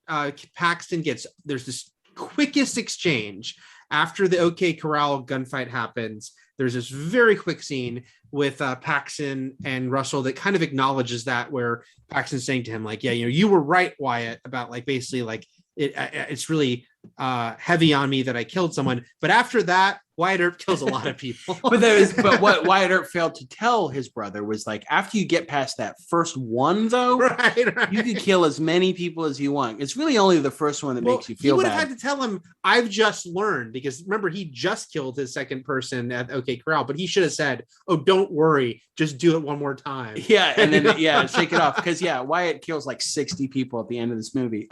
Paxton there's this quickest exchange after the OK Corral gunfight happens. There's this very quick scene with Paxton and Russell that kind of acknowledges that, where Paxton's saying to him, like, you were right, Wyatt, about basically it's really heavy on me that I killed someone. But after that, Wyatt Earp kills a lot of people. but what Wyatt Earp failed to tell his brother was after you get past that first one, though, right. You can kill as many people as you want. It's really only the first one that makes you feel bad. He would have had to tell him, I've just learned, because remember, he just killed his second person at OK Corral, but he should have said, oh, don't worry, just do it one more time. Yeah, and then shake it off, because Wyatt kills 60 people at the end of this movie.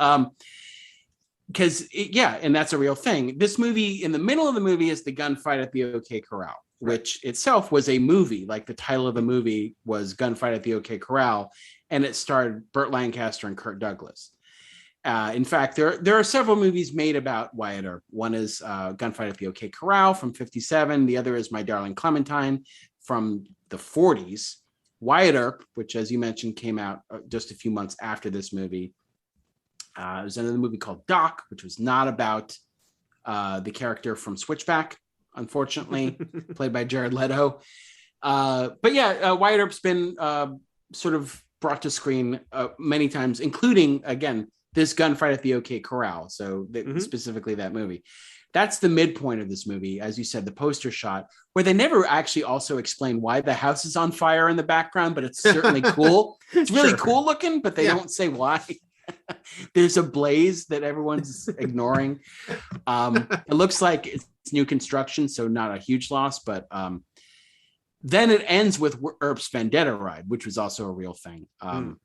And that's a real thing. This movie, in the middle of the movie, is the gunfight at the OK Corral, which itself was a movie. The title of the movie was Gunfight at the OK Corral, and it starred Burt Lancaster and Kirk Douglas. In fact, there are several movies made about Wyatt Earp. One is Gunfight at the OK Corral from 1957. The other is My Darling Clementine from the 1940s. Wyatt Earp, which, as you mentioned, came out just a few months after this movie. There's another movie called Doc, which was not about the character from Switchback, unfortunately, played by Jared Leto. Wyatt Earp's been sort of brought to screen many times, including, again, this gunfight at the OK Corral. So specifically that movie. That's the midpoint of this movie, as you said, the poster shot, where they never actually also explain why the house is on fire in the background, but it's certainly cool. It's really cool looking, but they don't say why. There's a blaze that everyone's ignoring. It looks like it's new construction, so not a huge loss, but then it ends with Earp's Vendetta ride, which was also a real thing. But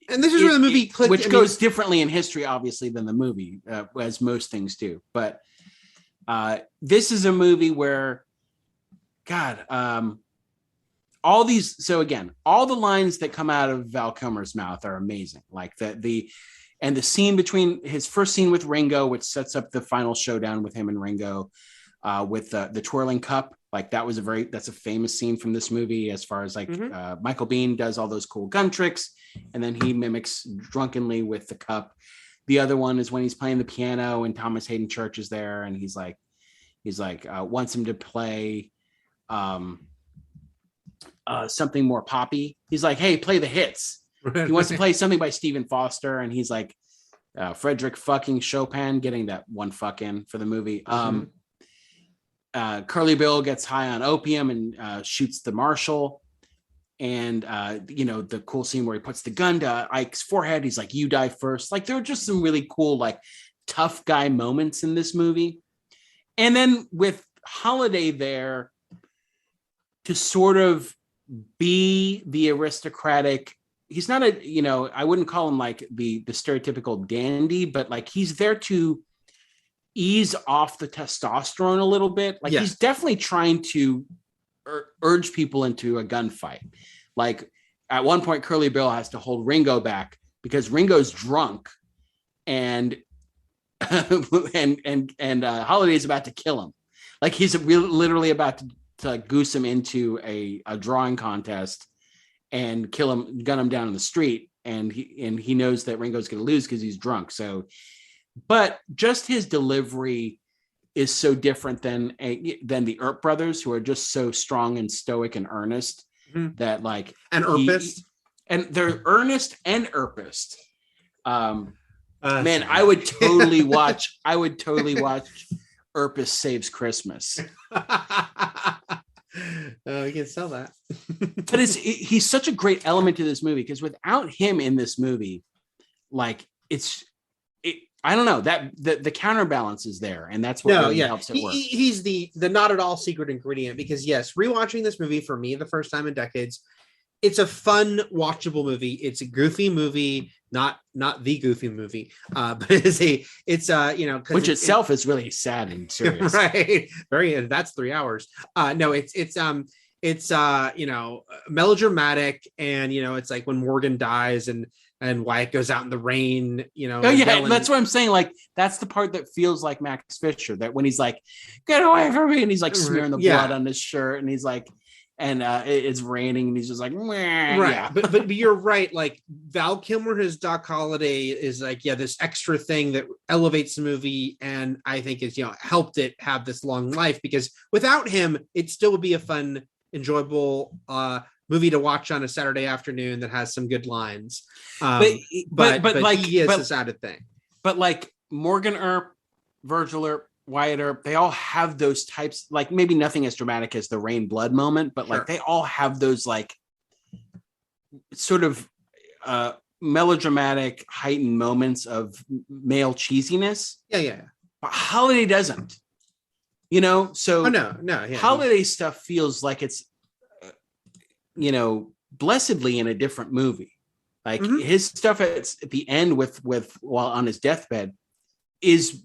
and this is where the movie clicked, which goes differently in history, obviously, than the movie, as most things do. But this is a movie where, God, all the lines that come out of Val Kilmer's mouth are amazing. Like the scene between his first scene with Ringo, which sets up the final showdown with him and Ringo, with the twirling cup. Like that's a famous scene from this movie, as far as like Michael Biehn does all those cool gun tricks, and then he mimics drunkenly with the cup. The other one is when he's playing the piano and Thomas Hayden Church is there, and he's like wants him to play something more poppy. He's like, hey, play the hits. He wants to play something by Stephen Foster, and he's like, Frederick fucking Chopin, getting that one fuck in for the movie. Curly Bill gets high on opium and shoots the marshal. And, the cool scene where he puts the gun to Ike's forehead. He's like, you die first. Like, there are just some really cool, like, tough guy moments in this movie. And then with Holiday there to sort of be the aristocratic, he's not I wouldn't call him like the stereotypical dandy, but like he's there to ease off the testosterone a little bit. Like he's definitely trying to urge people into a gunfight. Like at one point, Curly Bill has to hold Ringo back because Ringo's drunk, and Holiday's about to kill him. Like he's literally about to goose him into a drawing contest and kill him, gun him down in the street. And he knows that Ringo's going to lose because he's drunk. So, but just his delivery is so different than the Earp brothers, who are just so strong and stoic and earnest that like, and Earpnest, and they're earnest and Earpnest. Man, I would totally watch Earpnest Saves Christmas. We can sell that. But he's such a great element to this movie, because without him in this movie, like I don't know, that the counterbalance is there, and that's what really helps it work. He's the not at all secret ingredient, because yes, rewatching this movie for me the first time in decades, it's a fun, watchable movie. It's a goofy movie, not the goofy movie, but which itself is really sad and serious, right? And that's 3 hours. No, it's melodramatic, and it's like when Morgan dies and Wyatt goes out in the rain, Oh yeah, that's what I'm saying. Like that's the part that feels like Max Fisher. That when he's like, "Get away from me," and he's like smearing the blood on his shirt, and he's like, and it's raining, and he's just like, meh. Right. Yeah. But you're right. Like Val Kilmer, his Doc Holliday is like, this extra thing that elevates the movie, and I think is helped it have this long life, because without him, it still would be a fun, enjoyable movie to watch on a Saturday afternoon that has some good lines. But like he is this added thing. But like Morgan Earp, Virgil Earp, Wyatt Earp, they all have those types, like maybe nothing as dramatic as the rain blood moment, but like they all have those like sort of melodramatic heightened moments of male cheesiness. Yeah. But Holiday doesn't, so Holiday stuff feels like it's blessedly in a different movie. Like his stuff at the end with while on his deathbed is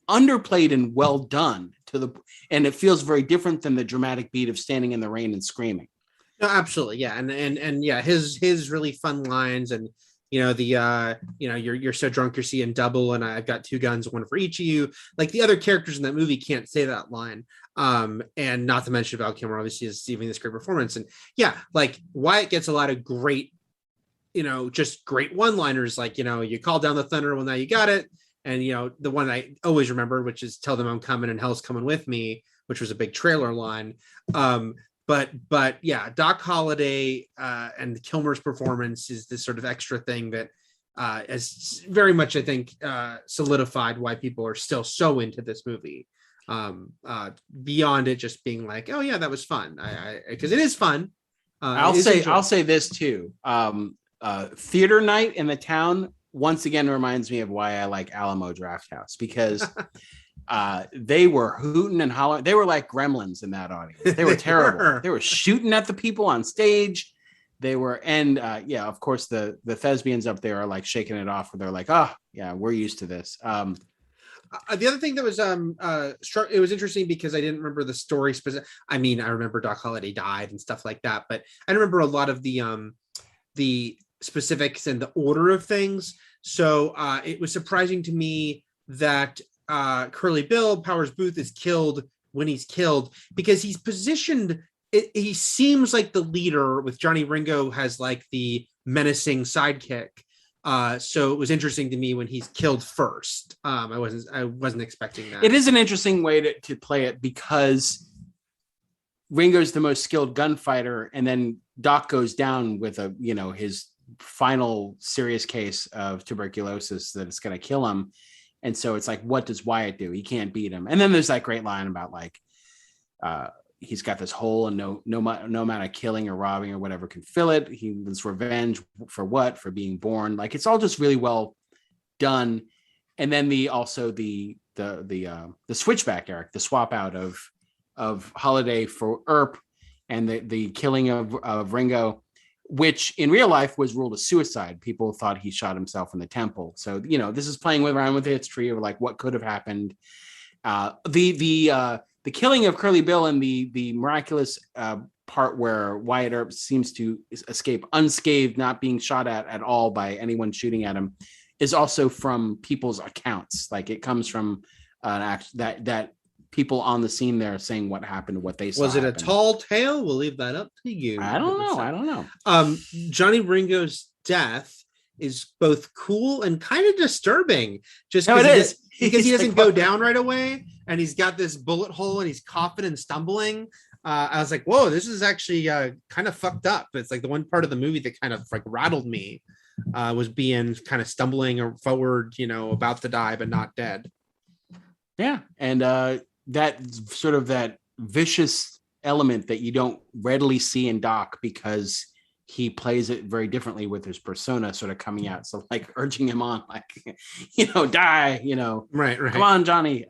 underplayed and well done and it feels very different than the dramatic beat of standing in the rain and screaming. No, absolutely. Yeah. And yeah, his really fun lines, and you're so drunk you're seeing double, and I've got two guns, one for each of you. Like the other characters in that movie can't say that line. And not to mention Val Kilmer obviously is giving this great performance. And yeah, like Wyatt gets a lot of great, just great one-liners, like, you call down the thunder, well, now you got it. And, the one I always remember, which is tell them I'm coming and hell's coming with me, which was a big trailer line. But yeah, Doc Holliday and Kilmer's performance is this sort of extra thing that has very much, I think, solidified why people are still so into this movie. Beyond it just being like, oh yeah, that was fun. Because it is fun. I'll say this too. theater night in the town once again reminds me of why I like Alamo Drafthouse, because they were hooting and hollering. They were like gremlins in that audience. They were terrible. They were shooting at the people on stage. They were, and of course the thespians up there are like shaking it off, where they're like, oh yeah, we're used to this. The other thing that was it was interesting because I didn't remember the story specific. I mean, I remember Doc Holliday died and stuff like that, but I remember a lot of the specifics and the order of things. So it was surprising to me that Curly Bill, Powers Booth, is killed when he's killed, because he's positioned. He seems like the leader, with Johnny Ringo has like the menacing sidekick. So it was interesting to me when he's killed first. I wasn't expecting that. It is an interesting way to play it, because Ringo's the most skilled gunfighter, and then Doc goes down with his final serious case of tuberculosis that it's going to kill him. And so it's like, what does Wyatt do? He can't beat him. And then there's that great line about like, he's got this hole, and no amount of killing or robbing or whatever can fill it. He wants revenge for what? For being born. Like, it's all just really well done. And then the switchback, Eric, the swap out of Holiday for Earp, and the killing of Ringo, which in real life was ruled a suicide. People thought he shot himself in the temple. So, this is playing around with the history of like what could have happened. The killing of Curly Bill and the miraculous part where Wyatt Earp seems to escape unscathed, not being shot at all by anyone shooting at him, is also from people's accounts. Like, it comes from an act that people on the scene there saying what happened, what they saw. Was it happen. A tall tale? We'll leave that up to you. I don't know. Johnny Ringo's death is both cool and kind of disturbing, just because he doesn't go down right away, and he's got this bullet hole, and he's coughing and stumbling. I was like, whoa, this is actually kind of fucked up. It's like the one part of the movie that kind of like rattled me was being kind of stumbling forward, about to die, but not dead. Yeah. And that sort of that vicious element that you don't readily see in Doc, because he plays it very differently with his persona sort of coming out. So like urging him on, like, die, right. Come on, Johnny.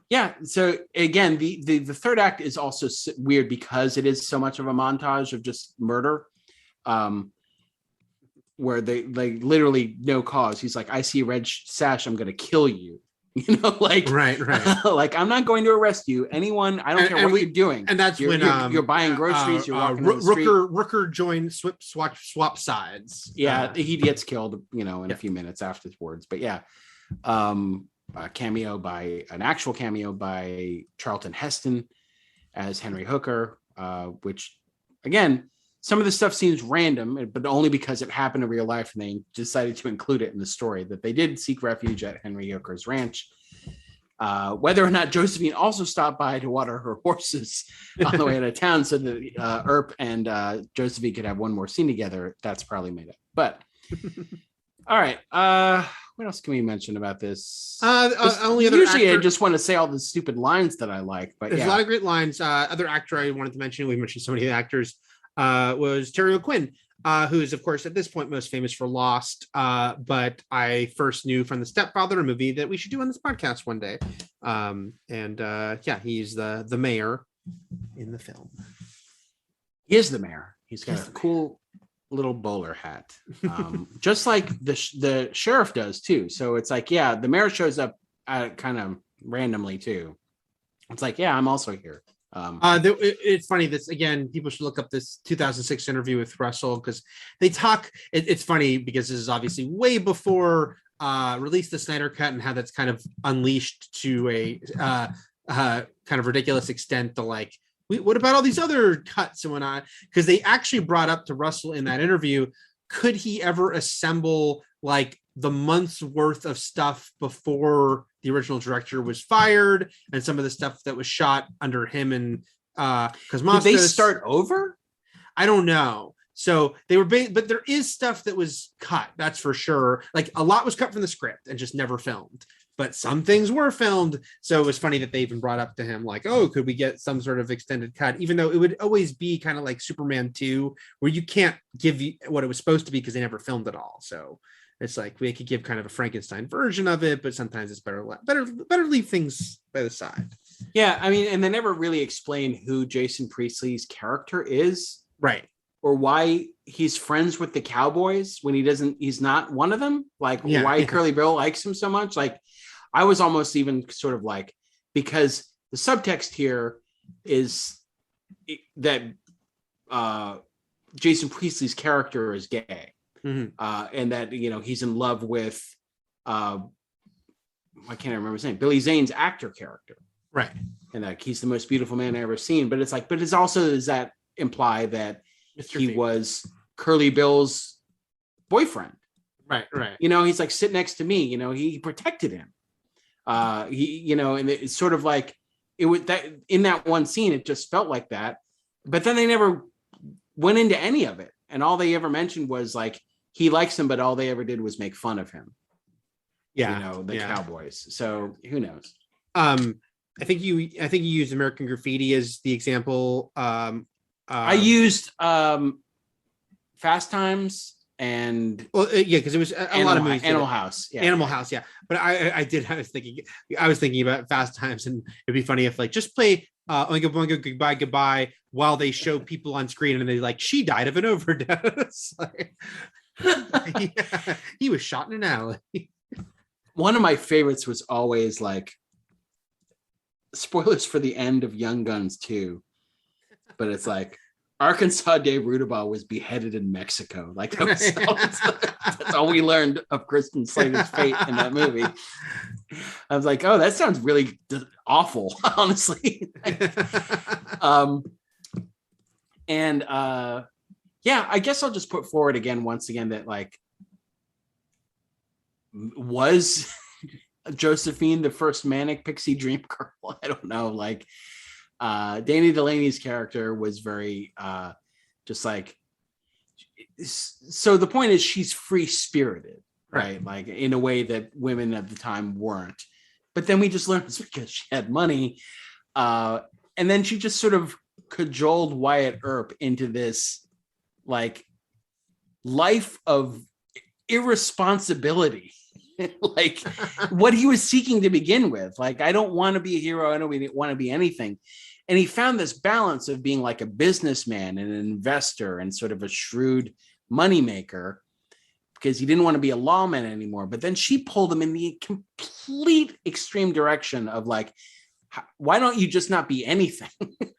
Yeah. So again, the third act is also weird because it is so much of a montage of just murder, where they like literally no cause. He's like, I see a red sash, I'm going to kill you. Like, right. Like, I'm not going to arrest you. Anyone, I don't care what you're doing. And that's when you're buying groceries, you're walking down the street. Rooker joined swap sides. Yeah, he gets killed, in a few minutes afterwards. But yeah, an actual cameo by Charlton Heston as Henry Hooker, which again, some of the stuff seems random, but only because it happened in real life, and they decided to include it in the story, that they did seek refuge at Henry Hooker's ranch. Whether or not Josephine also stopped by to water her horses on the way out of town so that Earp and Josephine could have one more scene together, that's probably made up. But all right, what else can we mention about this? Usually I just want to say all the stupid lines that I like, but there's a lot of great lines. Other actor I wanted to mention, we mentioned so many actors, was Terry O'Quinn, who is, of course, at this point most famous for Lost, but I first knew from The Stepfather, a movie that we should do on this podcast one day. He's the mayor in the film. He is the mayor. He's got a cool little bowler hat, just like the sheriff does too. So it's like, yeah, the mayor shows up kind of randomly too. It's like, yeah, I'm also here. It's funny, this again, people should look up this 2006 interview with Russell, because they talk, it's funny because this is obviously way before Release the Snyder Cut, and how that's kind of unleashed to a kind of ridiculous extent to like, what about all these other cuts and whatnot? Because they actually brought up to Russell in that interview, could he ever assemble like the month's worth of stuff before the original director was fired, and some of the stuff that was shot under him and Cosmatos. Did they start over? I don't know. So they were, but there is stuff that was cut. That's for sure. Like, a lot was cut from the script and just never filmed. but some things were filmed. So it was funny that they even brought up to him like, oh, could we get some sort of extended cut? Even though it would always be kind of like Superman 2, where you can't give you what it was supposed to be because they never filmed it all. So it's like we could give kind of a Frankenstein version of it, but sometimes it's better leave things by the side. Yeah, I mean, and they never really explain who Jason Priestley's character is, right? Or why he's friends with the cowboys when he's not one of them. Like why Curly Bill likes him so much. Like I was almost even sort of like, because the subtext here is that Jason Priestley's character is gay. And that, you know, he's in love with, I can't remember his name, Billy Zane's actor character. Right. And that he's the most beautiful man I've ever seen. But it's like, but it's also, does that imply that he was Curly Bill's boyfriend? Right. You know, he's like, sit next to me, you know, he protected him. He, you know, and it's sort of like, it was that in that one scene, it just felt like that. But then they never went into any of it. And all they ever mentioned was like, he likes him, but all they ever did was make fun of him. Yeah. You know, the cowboys. So who knows? I think you used American Graffiti as the example. I used Fast Times and because it was a lot of movies. Animal House. Yeah. Animal House, yeah. But I was thinking about Fast Times, and it'd be funny if like just play Oingo Boingo Goodbye Goodbye while they show people on screen and they like, she died of an overdose. Like, he was shot in an alley. One of my favorites was always like, spoilers for the end of Young Guns 2, but it's like Arkansas Dave Rudabaugh was beheaded in Mexico. Like that's all we learned of Kristen Slater's fate in that movie. I was like, oh, that sounds really awful, honestly. Yeah, I guess I'll just put forward once again that like, was Josephine the first manic pixie dream girl? I don't know. Like Danny Delaney's character was very just like, so the point is she's free spirited, right? Like in a way that women at the time weren't. But then we just learned it's because she had money. And then she just sort of cajoled Wyatt Earp into this like life of irresponsibility. Like what he was seeking to begin with. Like, I don't want to be a hero. I don't want to be anything. And he found this balance of being like a businessman and an investor and sort of a shrewd moneymaker because he didn't want to be a lawman anymore. But then she pulled him in the complete extreme direction of like, why don't you just not be anything?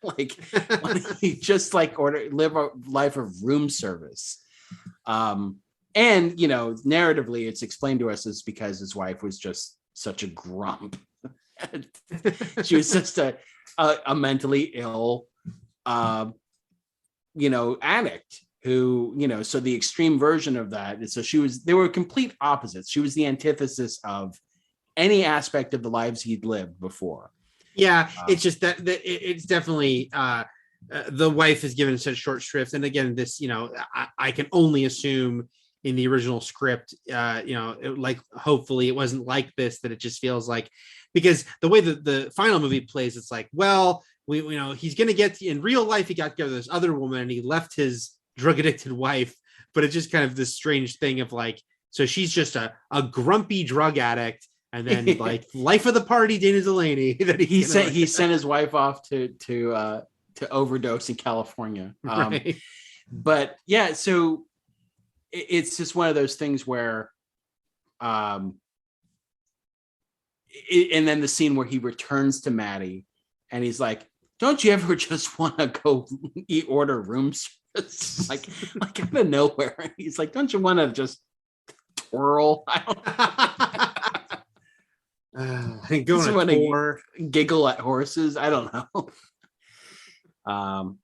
Like, why don't you just like live a life of room service? And, you know, narratively, it's explained to us as because his wife was just such a grump. She was just a mentally ill, you know, addict who, you know, so the extreme version of that. And so they were complete opposites. She was the antithesis of any aspect of the lives he'd lived before. Yeah, it's just that it's definitely the wife is given such short shrift. And again, this, you know, I can only assume in the original script, you know, like hopefully it wasn't like this, that it just feels like, because the way that the final movie plays, it's like, well, you know, he's going to get in real life. He got together with this other woman and he left his drug addicted wife, but it's just kind of this strange thing of like, so she's just a grumpy drug addict. And then like life of the party, Dana Delaney, that he sent his wife off to overdose in California. Right. But yeah, so it's just one of those things where, and then the scene where he returns to Maddie and he's like, don't you ever just want to go order room service? like out of nowhere. He's like, don't you want to just twirl? I don't know. Giggle at horses. I don't know.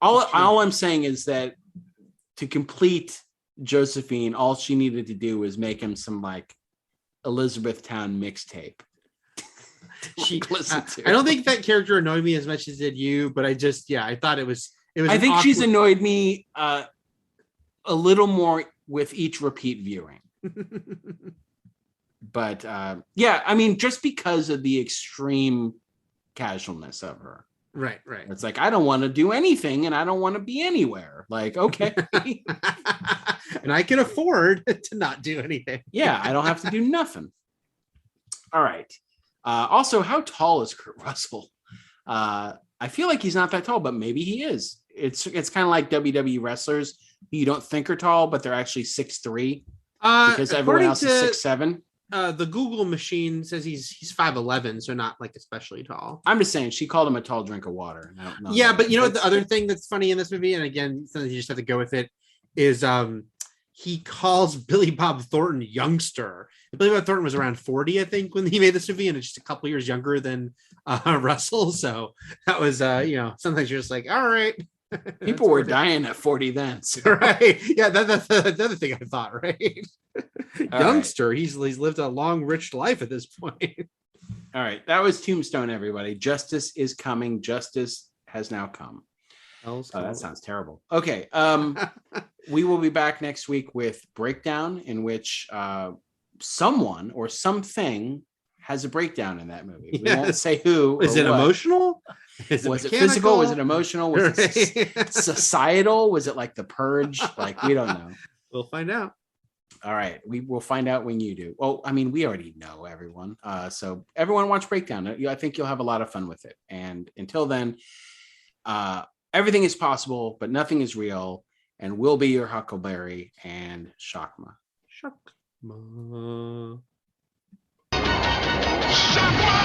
All I'm saying is that to complete Josephine, all she needed to do was make him some like Elizabethtown mixtape. I don't think that character annoyed me as much as did you, but I thought it was. I think she's annoyed me a little more with each repeat viewing. But yeah, I mean, just because of the extreme casualness of her. Right. It's like, I don't want to do anything and I don't want to be anywhere. Like, okay. And I can afford to not do anything. Yeah, I don't have to do nothing. All right. Also, how tall is Kurt Russell? I feel like he's not that tall, but maybe he is. It's kind of like WWE wrestlers who you don't think are tall, but they're actually 6'3", because everyone else is 6'7". The Google machine says he's 5'11", so not like especially tall. I'm just saying, she called him a tall drink of water. I don't know. Yeah, but you know the other thing that's funny in this movie, and again, something you just have to go with it, is he calls Billy Bob Thornton youngster. Billy Bob Thornton was around 40, I think, when he made this movie, and it's just a couple years younger than Russell. So that was, sometimes you're just like, all right. People were dying at 40 then. So. Right. Yeah, that's the other thing I thought, right? Youngster, right. He's lived a long, rich life at this point. All right. That was Tombstone, everybody. Justice is coming. Justice has now come. Oh, that sounds terrible. Okay. We will be back next week with Breakdown, in which someone or something has a breakdown in that movie. We won't say who. Is it emotional? Was it physical? Was it emotional? Was it societal? Was it like The Purge? Like, we don't know. We'll find out. All right. We will find out when you do. Well, I mean, we already know, everyone. So everyone watch Breakdown. I think you'll have a lot of fun with it. And until then, everything is possible, but nothing is real. And we'll be your Huckleberry and Shockma. Shockma. Shockma!